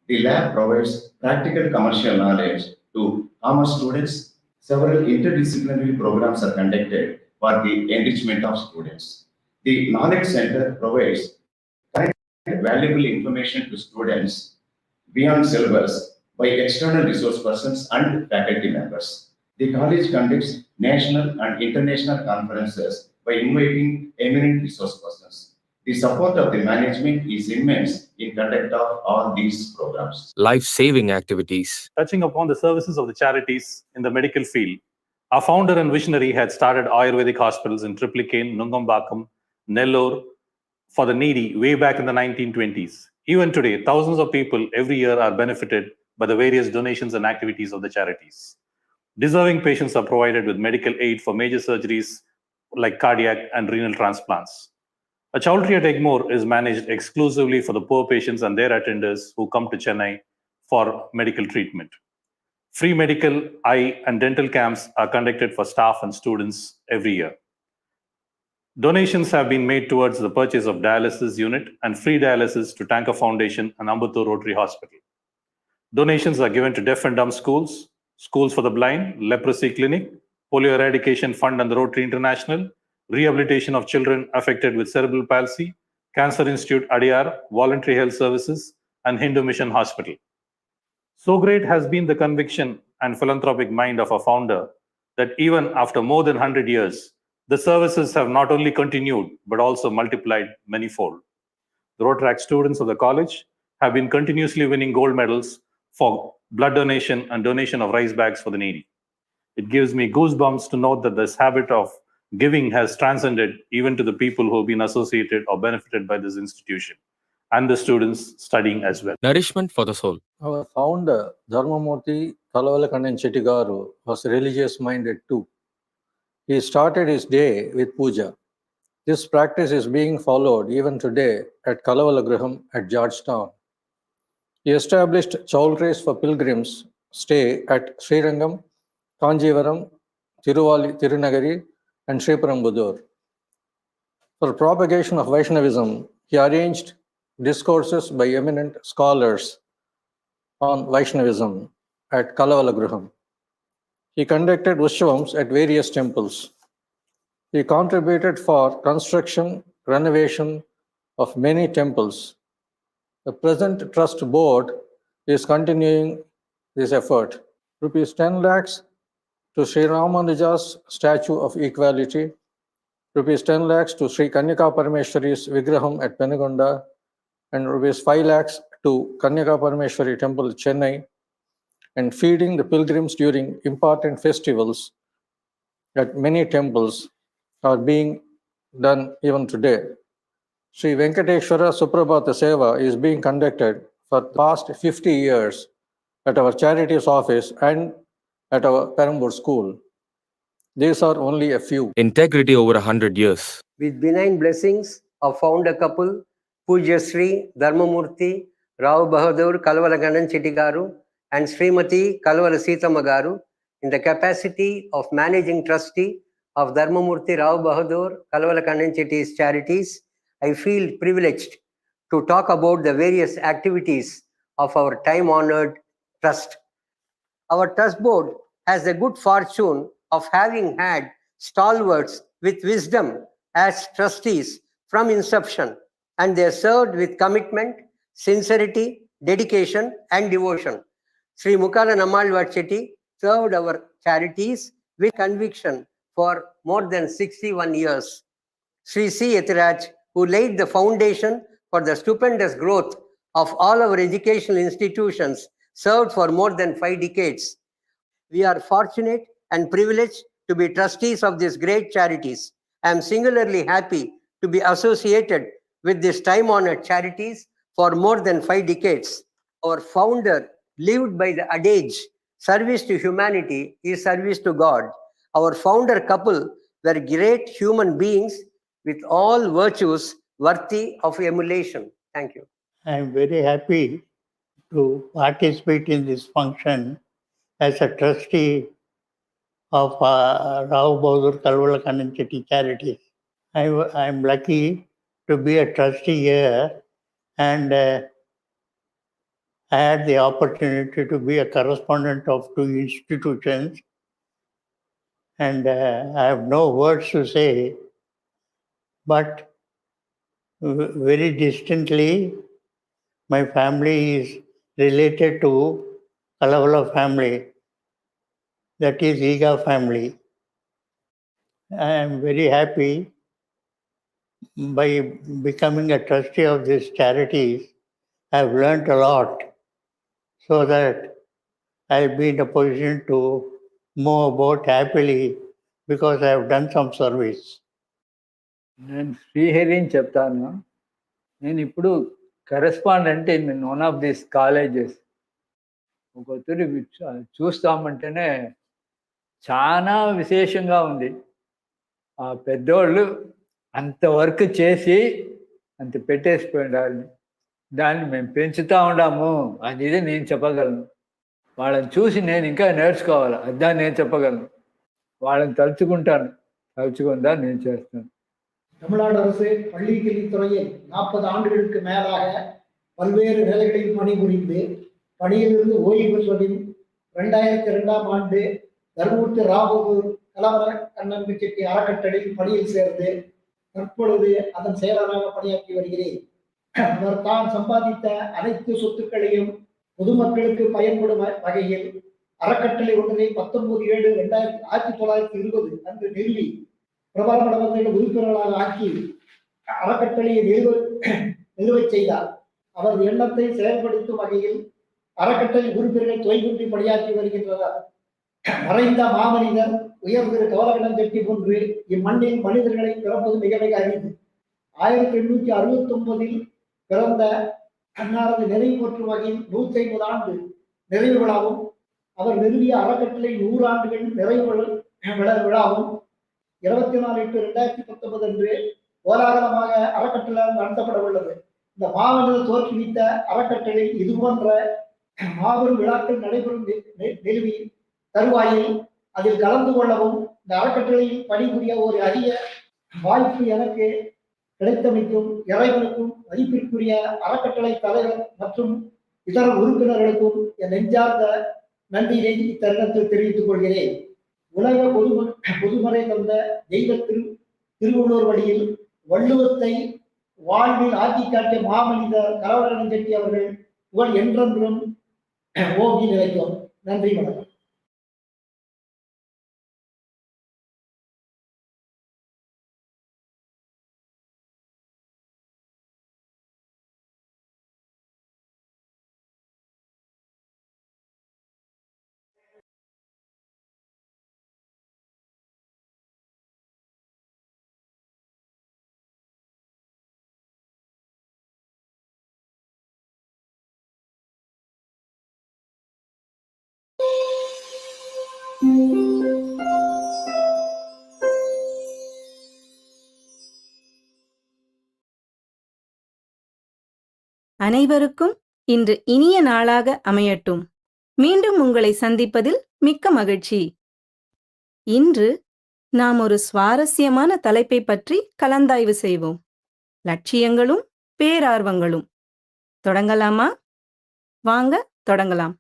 The lab provides practical commercial knowledge to commerce students. Several interdisciplinary programs are conducted for the enrichment of students. The Knowledge Center provides valuable information to students beyond syllabus by external resource persons and faculty members. The college conducts national and international conferences by inviting eminent resource persons. The support of the management is immense in conduct of all these programs. Life-saving activities. Touching upon the services of the charities in the medical field, our founder and visionary had started Ayurvedic hospitals in Triplicane, Nungambakkam, Nellore for the needy way back in the 1920s. Even today, thousands of people every year are benefited by the various donations and activities of the charities. Deserving patients are provided with medical aid for major surgeries like cardiac and renal transplants. A chowdhury at Egmore is managed exclusively for the poor patients and their attenders who come to Chennai for medical treatment. Free medical, eye, and dental camps are conducted for staff and students every year. Donations have been made towards the purchase of dialysis unit and free dialysis to Tanker Foundation and Ambattur Rotary Hospital. Donations are given to deaf and dumb schools, schools for the blind, leprosy clinic, polio eradication fund and the Rotary International, rehabilitation of children affected with cerebral palsy, Cancer Institute Adyar, voluntary health services, and Hindu Mission Hospital. So great has been the conviction and philanthropic mind of our founder that even after more than 100 years, the services have not only continued, but also multiplied manyfold. The Rotaract students of the college have been continuously winning gold medals for blood donation and donation of rice bags for the needy. It gives me goosebumps to note that this habit of giving has transcended even to the people who have been associated or benefited by this institution, and the students studying as well. Nourishment for the soul. Our founder, Dharmamurti Kalavalakannan Chettigaru, was religious-minded too. He started his day with puja. This practice is being followed even today at Kalavala at Georgetown. He established chowdhuries for pilgrims stay at Srirangam, Kanjivaram, Tirunagari, and Sriperumbudur. For propagation of Vaishnavism, he arranged discourses by eminent scholars on Vaishnavism at Kalavala. He conducted Utsavams at various temples. He contributed for construction, renovation of many temples. The present trust board is continuing this effort. Rupees 10 lakhs to Sri Ramanuja's statue of equality, rupees 10 lakhs to Sri Kanyaka Parameshwari's Vigraham at Penugonda, and rupees 5 lakhs to Kanyaka Parameshwari Temple, Chennai, and feeding the pilgrims during important festivals at many temples are being done even today. Sri Venkateshwara Suprabhata Seva is being conducted for the past 50 years at our charities office and at our Perambur school. These are only a few. Integrity over 100 years. With benign blessings of founder couple, Pujya Sri Dharmamurti Rao Bahadur Kalavalakannan Chettigaru and Srimati Kalavala Seethamma Garu, in the capacity of managing trustee of Dharmamurti Rao Bahadur Kalavalakannan Chetti's charities, I feel privileged to talk about the various activities of our time-honored trust. Our trust board has the good fortune of having had stalwarts with wisdom as trustees from inception, and they served with commitment, sincerity, dedication, and devotion. Sri Mukala Nammalwar Chetty served our charities with conviction for more than 61 years. Sri C. Yatiraj, who laid the foundation for the stupendous growth of all our educational institutions, served for more than 5 decades. We are fortunate and privileged to be trustees of these great charities. I am singularly happy to be associated with these time-honored charities for more than 5 decades. Our founder lived by the adage, service to humanity is service to God. Our founder couple were great human beings with all virtues worthy of emulation. Thank you. I am very happy to participate in this function as a trustee of Rao Bahadur Kalavalakannan Chetty Charities. I am lucky to be a trustee here, and I had the opportunity to be a correspondent of 2 institutions, and I have no words to say, but very distantly, my family is related to Kalavala family, that is Iga family. I am very happy by becoming a trustee of these charities. I have learnt a lot so that I'll be in a position to move about happily because I have done some service. నేను శ్రీహరిని చెప్తాను. నేను ఇప్పుడు correspondent in one of these colleges. ఒకతూరి చూస్తామంటేనే చాలా విశేషంగా ఉంది. ఆ పెద్దోళ్ళు అంత వర్క్ చేసి అంత పెట్టేసిపోయారు. దాన్ని మేము పెంచుతూ ఉన్నాము అనేది నేను చెప్పగలను. వాళ్ళని చూసి నేను ఇంకా నేర్చుకోవాలి, అదని నేను చెప్పగలను. వాళ్ళని తలుచుకుంటాను, తలుచుకుందా నేను చేస్తాను. தமிழ்நாடு அரசு பள்ளி கல்வித்துறையில் 40 ஆண்டுகளுக்கு மேலாக பல்வேறு நிலைகளில் பணிபுரிந்து பணியிலிருந்து ஓய்வு பெற்றதில் 2002ஆம் ஆண்டு தர்மபுரி ராபகதூர் கலவர கண்ணன் செட்டி அறக்கட்டளையில் பணியில் சேர்ந்து தற்பொழுது அதன் செயலராக பணியாற்றி வருகிறேன். அவர் தான் சம்பாதித்த அனைத்து சொத்துக்களையும் பொதுமக்களுக்கு பயன்படும் வகையில் அறக்கட்டளை ஒன்றை 19/7/1920 அன்று நிறுவி பிரபலமடவர்களின் உறுப்பினர்களாக ஆக்கி அறக்கட்டளையை நிறுவச் செய்தார். அவரது எண்ணத்தை செயல்படுத்தும் வகையில் அறக்கட்டளை உறுப்பினர்கள் தொய்வின்றி பணியாற்றி வருகின்றனர். மறைந்த மாமனிதர் உயர் திரு கவலகண்ணன் செட்டி போன்று இம்மண்ணில் மனிதர்களை பிறப்பது மிக மிக அரிது. 1869 பிறந்த அன்னாரது நினைவு போற்றும் வகையில் 150 ஆண்டு நிறைவு விழாவும் அவர் நிறுவிய அறக்கட்டளை 100 ஆண்டுகள் நிறைவு விழாவும் 24/8/2019 அன்று கோலாகலமாக அறக்கட்டளை நடத்தப்பட உள்ளது. இந்த மாமனிதர் தோற்றுவித்த அறக்கட்டளை இதுபோன்ற மாபெரும் விழாக்கள் நடைபெறும் நிறுவி தருவாயில் அதில் கலந்து கொள்ளவும் இந்த அறக்கட்டளையில் பணிபுரிய ஒரு அரிய வாய்ப்பு எனக்கு கிடைத்தமைக்கும் இறைவனுக்கும் மதிப்பிற்குரிய அறக்கட்டளை தலைவர் மற்றும் இதர உறுப்பினர்களுக்கும் என் நெஞ்சார்ந்த நன்றியை இத்தருணத்தில் தெரிவித்துக் கொள்கிறேன். உலக பொதுமறை தந்த தெய்வ திருவள்ளுவர் வழியில் வள்ளுவத்தை வாழ்வில் ஆக்கி காட்டிய மாமனிதர் கலவரகண்ணன் செட்டி அவர்கள் புகழ் என்றென்றும் ஓங்கி நிலைக்கும். நன்றி, வணக்கம். அனைவருக்கும் இன்று இனிய நாளாக அமையட்டும். மீண்டும் உங்களை சந்திப்பதில் மிக்க மகிழ்ச்சி. இன்று நாம் ஒரு சுவாரஸ்யமான தலைப்பை பற்றி கலந்தாய்வு செய்வோம். லட்சியங்களும் பேரார்வங்களும். தொடங்கலாமா? வாங்க தொடங்கலாம்.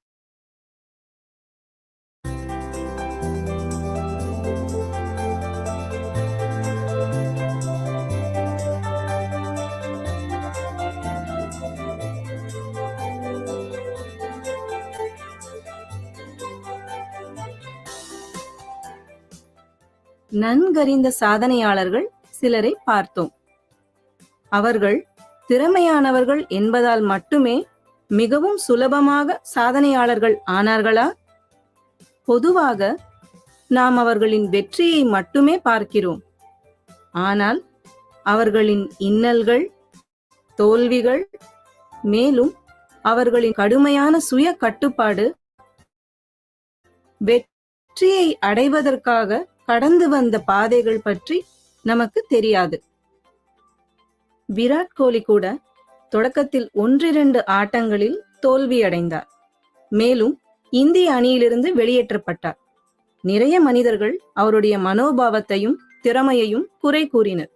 நன்கறிந்த சாதனையாளர்கள் சிலரை பார்த்தோம். அவர்கள் திறமையானவர்கள் என்பதால் மட்டுமே மிகவும் சுலபமாக சாதனையாளர்கள் ஆனார்களா? பொதுவாக நாம் அவர்களின் வெற்றியை மட்டுமே பார்க்கிறோம். ஆனால் அவர்களின் இன்னல்கள், தோல்விகள், மேலும் அவர்களின் கடுமையான சுய கட்டுப்பாடு, வெற்றியை அடைவதற்காக கடந்து வந்த பாதைகள் பற்றி நமக்கு தெரியாது. விராட் கோலி கூட தொடக்கத்தில் 1-2 ஆட்டங்களில் தோல்வியடைந்தார். மேலும் இந்திய அணியிலிருந்து வெளியேற்றப்பட்டார். நிறைய மனிதர்கள் அவருடைய மனோபாவத்தையும் திறமையையும் குறை கூறினர்.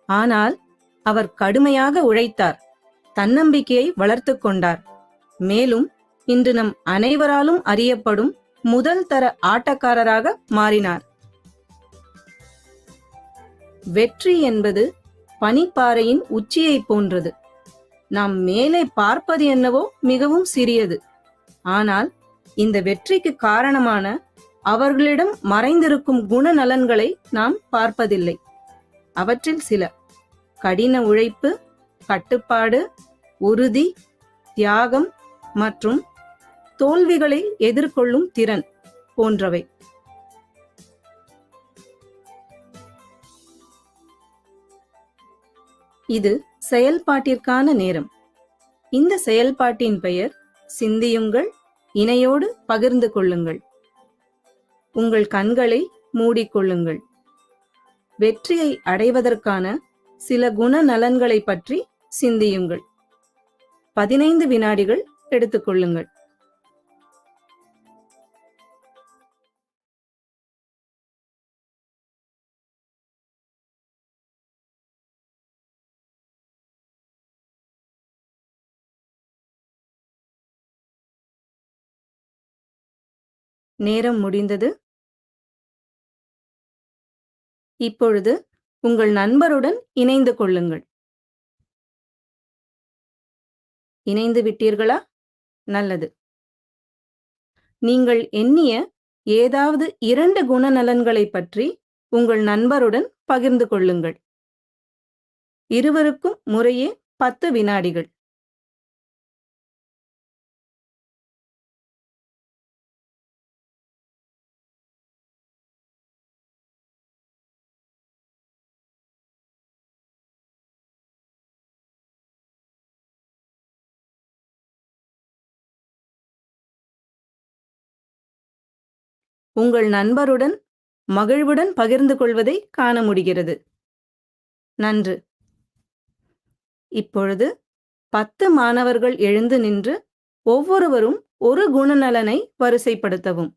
ஆனால் அவர் கடுமையாக உழைத்தார், தன்னம்பிக்கையை வளர்த்து கொண்டார். மேலும் இன்று நம் அனைவராலும் அறியப்படும் முதல் தர ஆட்டக்காரராக மாறினார். வெற்றி என்பது பனிப்பாறையின் உச்சியை போன்றது. நாம் மேலே பார்ப்பது என்னவோ மிகவும் சிறியது. ஆனால் இந்த வெற்றிக்கு காரணமான அவர்களிடம் மறைந்திருக்கும் குணநலன்களை நாம் பார்ப்பதில்லை. அவற்றில் சில: கடின உழைப்பு, கட்டுப்பாடு, உறுதி, தியாகம் மற்றும் தோல்விகளை எதிர்கொள்ளும் திறன் போன்றவை. இது செயல்பாட்டிற்கான நேரம். இந்த செயல்பாட்டின் பெயர் சிந்தியுங்கள், இணையோடு பகிர்ந்து கொள்ளுங்கள். உங்கள் கண்களை மூடிக்கொள்ளுங்கள். வெற்றியை அடைவதற்கான சில குணநலன்களை பற்றி சிந்தியுங்கள். 15 வினாடிகள் எடுத்துக்கொள்ளுங்கள். நேரம் முடிந்தது. இப்பொழுது உங்கள் நண்பருடன் இணைந்து கொள்ளுங்கள். இணைந்து விட்டீர்களா? நல்லது. நீங்கள் எண்ணிய ஏதாவது 2 குணநலன்களை பற்றி உங்கள் நண்பருடன் பகிர்ந்து கொள்ளுங்கள். இருவருக்கும் முறையே 10 வினாடிகள். உங்கள் நண்பருடன் மகிழ்வுடன் பகிர்ந்து கொள்வதை காண முடிகிறது. நன்று. இப்பொழுது 10 மாணவர்கள் எழுந்து நின்று ஒவ்வொருவரும் ஒரு குணநலனை வரிசைப்படுத்தவும்.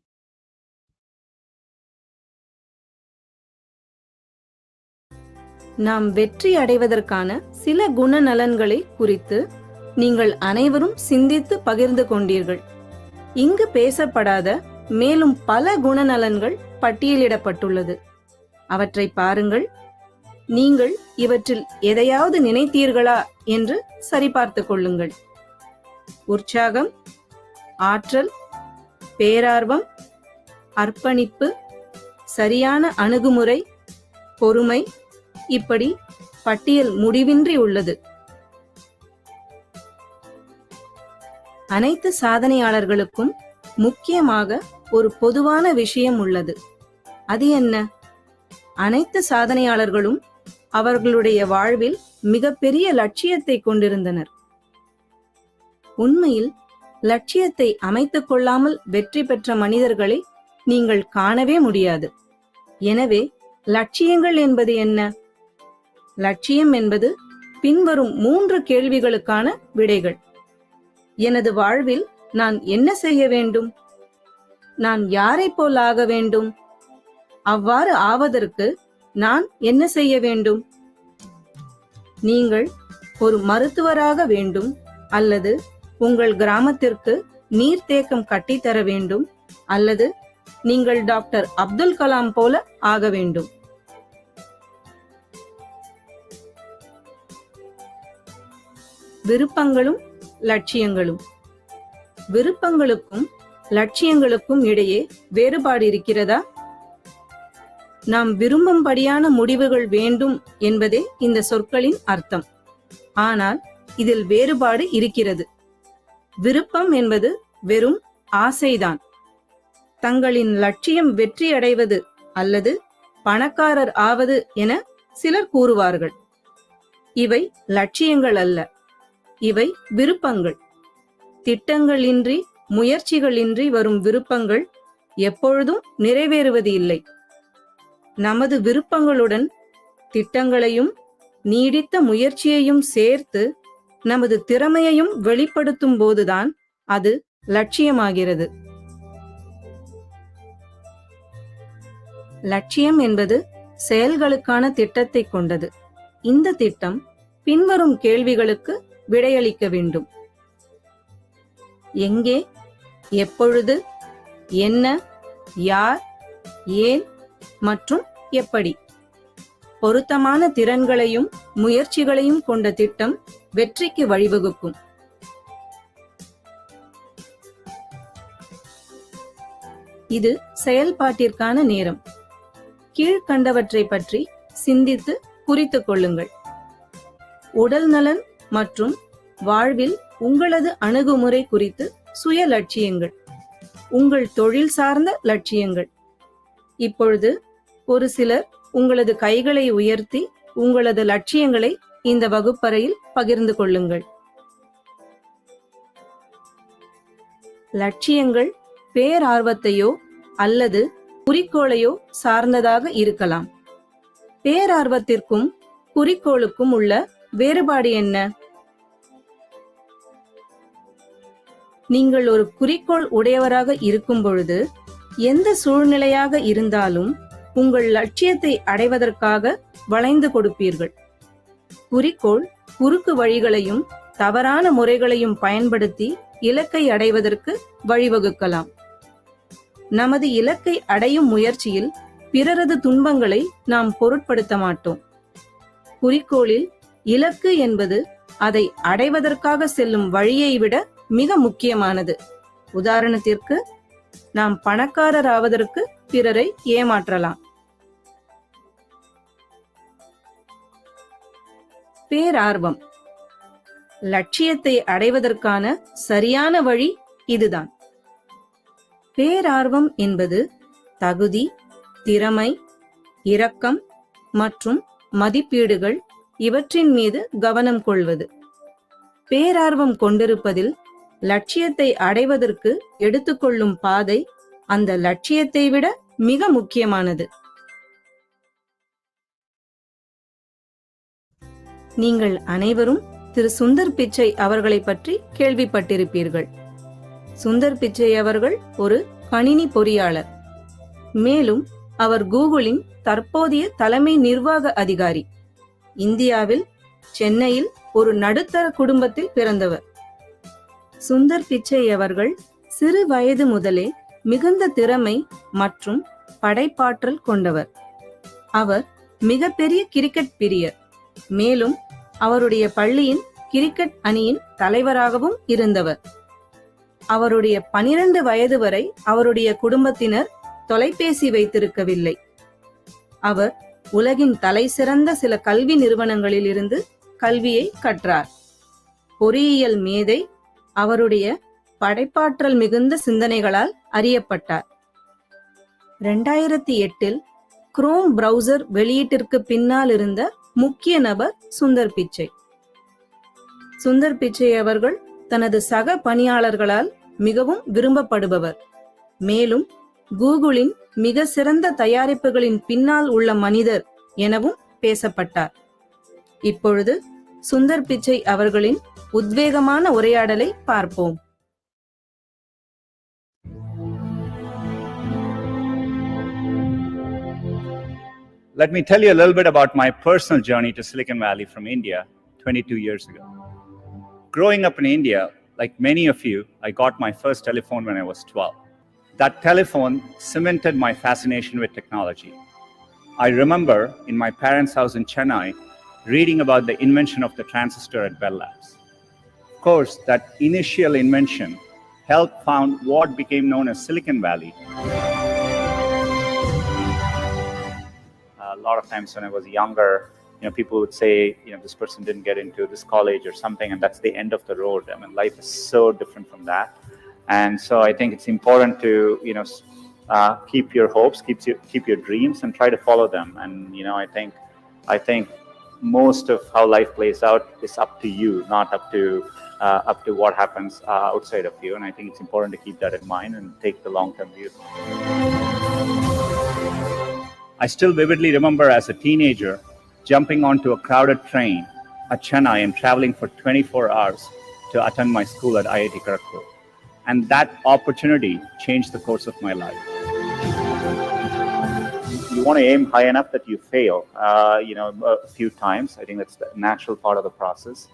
நாம் வெற்றி அடைவதற்கான சில குணநலன்களை குறித்து நீங்கள் அனைவரும் சிந்தித்து பகிர்ந்து கொண்டீர்கள். இங்கு பேசப்படாத மேலும் பல குணநலன்கள் பட்டியலிடப்பட்டுள்ளது. அவற்றை பாருங்கள். நீங்கள் இவற்றில் எதையாவது நினைத்தீர்களா என்று சரிபார்த்துக் கொள்ளுங்கள். உற்சாகம், ஆற்றல், பேரார்வம், அர்ப்பணிப்பு, சரியான அணுகுமுறை, பொறுமை, இப்படி பட்டியல் முடிவின்றி உள்ளது. அனைத்து சாதனையாளர்களுக்கும் முக்கியமாக ஒரு பொதுவான விஷயம் உள்ளது. அது என்ன? அனைத்து சாதனையாளர்களும் அவர்களுடைய வாழ்வில் மிகப்பெரிய லட்சியத்தை கொண்டிருந்தனர். உண்மையில் லட்சியத்தை அமைத்துக் கொள்ளாமல் வெற்றி பெற்ற மனிதர்களை நீங்கள் காணவே முடியாது. எனவே லட்சியங்கள் என்பது என்ன? லட்சியம் என்பது பின்வரும் 3 கேள்விகளுக்கான விடைகள். எனது வாழ்வில் நான் என்ன செய்ய வேண்டும்? நான் யாரை போல் ஆக வேண்டும்? அவ்வாறு ஆவதற்கு நான் என்ன செய்ய வேண்டும்? நீங்கள் ஒரு மருத்துவராக வேண்டும், அல்லது உங்கள் கிராமத்திற்கு நீர்த்தேக்கம் கட்டித்தர வேண்டும், அல்லது நீங்கள் டாக்டர் அப்துல் கலாம் போல ஆக வேண்டும். விருப்பங்களும் லட்சியங்களும். விருப்பங்களுக்கும் லட்சியங்களுக்கும் இடையே வேறுபாடு இருக்கிறதா? நாம் விரும்பும்படியான முடிவுகள் வேண்டும் என்பதே இந்த சொற்களின் அர்த்தம். ஆனால் இதில் வேறுபாடு இருக்கிறது. விருப்பம் என்பது வெறும் ஆசைதான். தங்களின் லட்சியம் வெற்றி அடைவது அல்லது பணக்காரர் ஆவது என சிலர் கூறுவார்கள். இவை லட்சியங்கள் அல்ல, இவை விருப்பங்கள். திட்டங்களின்றி, முயற்சிகளின்றி வரும் விருப்பங்கள் எப்பொழுதும் நிறைவேறுவது இல்லை. நமது விருப்பங்களுடன் திட்டங்களையும் நீடித்த முயற்சியையும் சேர்த்து நமது திறமையையும் வெளிப்படுத்தும் போதுதான் அது லட்சியமாகிறது. லட்சியம் என்பது செயல்களுக்கான திட்டத்தை கொண்டது. இந்த திட்டம் பின்வரும் கேள்விகளுக்கு விடையளிக்க வேண்டும். எங்கே, எப்பொழுது, என்ன, யார், ஏன் மற்றும் எப்படி. பொருத்தமான திறன்களையும் முயற்சிகளையும் கொண்ட திட்டம் வெற்றிக்கு வழிவகுக்கும். இது செயல்பாட்டிற்கான நேரம். கீழ்கண்டவற்றை பற்றி சிந்தித்து குறித்துக் கொள்ளுங்கள். உடல் நலன் மற்றும் வாழ்வில் உங்களது அணுகுமுறை குறித்து சுய லட்சியங்கள். உங்கள் தொழில் சார்ந்த லட்சியங்கள். இப்பொழுது ஒரு சிலர் உங்களது கைகளை உயர்த்தி உங்களது லட்சியங்களை இந்த வகுப்பறையில் பகிர்ந்து கொள்ளுங்கள். லட்சியங்கள் பேரார்வத்தையோ அல்லது குறிக்கோளையோ சார்ந்ததாக இருக்கலாம். பேரார்வத்திற்கும் குறிக்கோளுக்கும் உள்ள வேறுபாடு என்ன? நீங்கள் ஒரு குறிக்கோள் உடையவராக இருக்கும் பொழுது எந்த சூழ்நிலையாக இருந்தாலும் உங்கள் லட்சியத்தை அடைவதற்காக வளைந்து கொடுப்பீர்கள். குறிக்கோள் குறுக்கு வழிகளையும் தவறான முறைகளையும் பயன்படுத்தி இலக்கை அடைவதற்கு வழிவகுக்கலாம். நமது இலக்கை அடையும் முயற்சியில் பிறரது துன்பங்களை நாம் பொருட்படுத்த மாட்டோம். குறிக்கோளில் இலக்கு என்பது அதை அடைவதற்காக செல்லும் வழியை விட மிக முக்கியமானது. உதாரணத்திற்கு, நாம் பணக்காரர் ஆவதற்கு பிறரை ஏமாற்றலாம். பேரார்வம். லட்சியத்தை அடைவதற்கான சரியான வழி இதுதான். பேரார்வம் என்பது தகுதி, திறமை, இரக்கம் மற்றும் மதிப்பீடுகள் இவற்றின் மீது கவனம் கொள்வது. பேரார்வம் கொண்டிருப்பதில் லட்சியத்தை அடைவதற்கு எடுத்துக்கொள்ளும் பாதை அந்த லட்சியத்தை விட மிக முக்கியமானது. நீங்கள் அனைவரும் திரு சுந்தர் பிச்சை அவர்களை பற்றி கேள்விப்பட்டிருப்பீர்கள். சுந்தர் பிச்சை அவர்கள் ஒரு கணினி பொறியாளர். மேலும் அவர் கூகுளின் தற்போதைய தலைமை நிர்வாக அதிகாரி. இந்தியாவில் சென்னையில் ஒரு நடுத்தர குடும்பத்தில் பிறந்தவர். சுந்தர் பிச்சை அவர்கள் சிறு வயது முதலே மிகுந்த திறமை மற்றும் படைப்பாற்றல் கொண்டவர். அவர் மிகப்பெரிய கிரிக்கெட் பிரியர். மேலும் அவருடைய பள்ளியின் கிரிக்கெட் அணியின் தலைவராகவும் இருந்தவர். அவருடைய 12 வயது வரை அவருடைய குடும்பத்தினர் தொலைபேசி வைத்திருக்கவில்லை. அவர் உலகின் தலைசிறந்த சில கல்வி நிறுவனங்களில் இருந்து கல்வியை கற்றார். பொறியியல் மேதை. அவருடைய படைப்பாற்றல் மிகுந்த சிந்தனைகளால் அறியப்பட்டார். 2008 குரோம் பிரவுசர் வெளியீட்டிற்கு பின்னால் இருந்த முக்கிய நபர் சுந்தர் பிச்சை. சுந்தர் பிச்சை அவர்கள் தனது சக பணியாளர்களால் மிகவும் விரும்பப்படுபவர். மேலும் கூகுளின் மிக சிறந்த தயாரிப்புகளின் பின்னால் உள்ள மனிதர் எனவும் பேசப்பட்டார். இப்பொழுது சுந்தர் பிச்சை அவர்களின் உத்வேகமான உரையாடலை பார்ப்போம். Let me tell you a little bit about my personal journey to Silicon Valley from India 22 years ago. Growing up in India, like many of you, I got my first telephone when I was 12. That telephone cemented my fascination with technology. I remember in my parents' house in Chennai reading about the invention of the transistor at Bell Labs. Of course, that initial invention helped found what became known as Silicon Valley. A lot of times when I was younger, people would say, this person didn't get into this college or something, and that's the end of the road. I mean, life is so different from that. And so I think it's important to, keep your hopes, keep your dreams, and try to follow them. And I think most of how life plays out is up to you, not up to what happens outside of you. And I think it's important to keep that in mind and take the long-term view. I still vividly remember as a teenager jumping onto a crowded train at Chennai and traveling for 24 hours to attend my school at IIT Kharagpur. And that opportunity changed the course of my life. You want to aim high enough that you fail, a few times. I think that's the natural part of the process.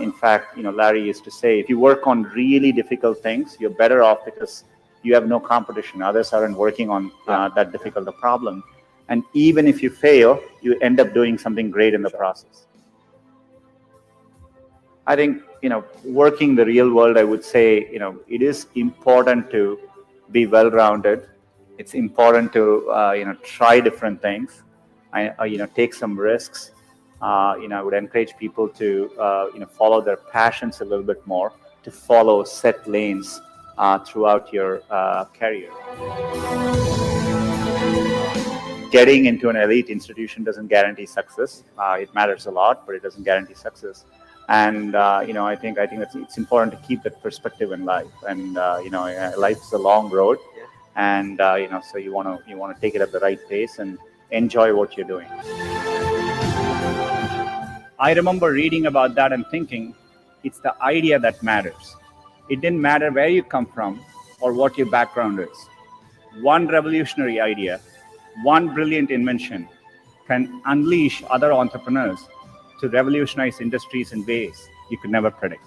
In fact, Larry used to say, if you work on really difficult things, you're better off because you have no competition. Others aren't working on that difficult a problem. And even if you fail, you end up doing something great in the process. I think, working the real world, I would say, it is important to be well-rounded. It's important to, try different things, take some risks. I would encourage people to, follow their passions a little bit more, to follow set lanes throughout your career. Getting into an elite institution doesn't guarantee success. It matters a lot, but it doesn't guarantee success. And I think it's important to keep that perspective in life. And life is a long road, and so you want to take it at the right pace and enjoy what you're doing. I remember reading about that and thinking, it's the idea that matters. It didn't matter where you come from or what your background is. One revolutionary idea, one brilliant invention can unleash other entrepreneurs to revolutionize industries in ways you could never predict.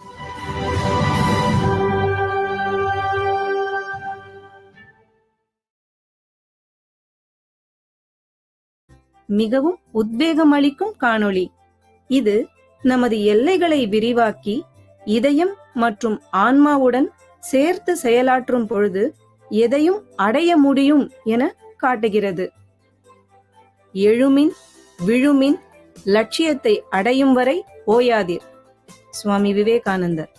மிகவும் உத்வேகமளிக்கும் காணொளி இது நமது எல்லைகளை விரிவாக்கி இதயம் மற்றும் ஆன்மாவுடன் சேர்த்து செயலாற்றும் பொழுது எதையும் அடைய முடியும் என காட்டுகிறது. எழுமின் விழுமின் லட்சியத்தை அடையும் வரை ஓயாதீர். சுவாமி விவேகானந்தர்.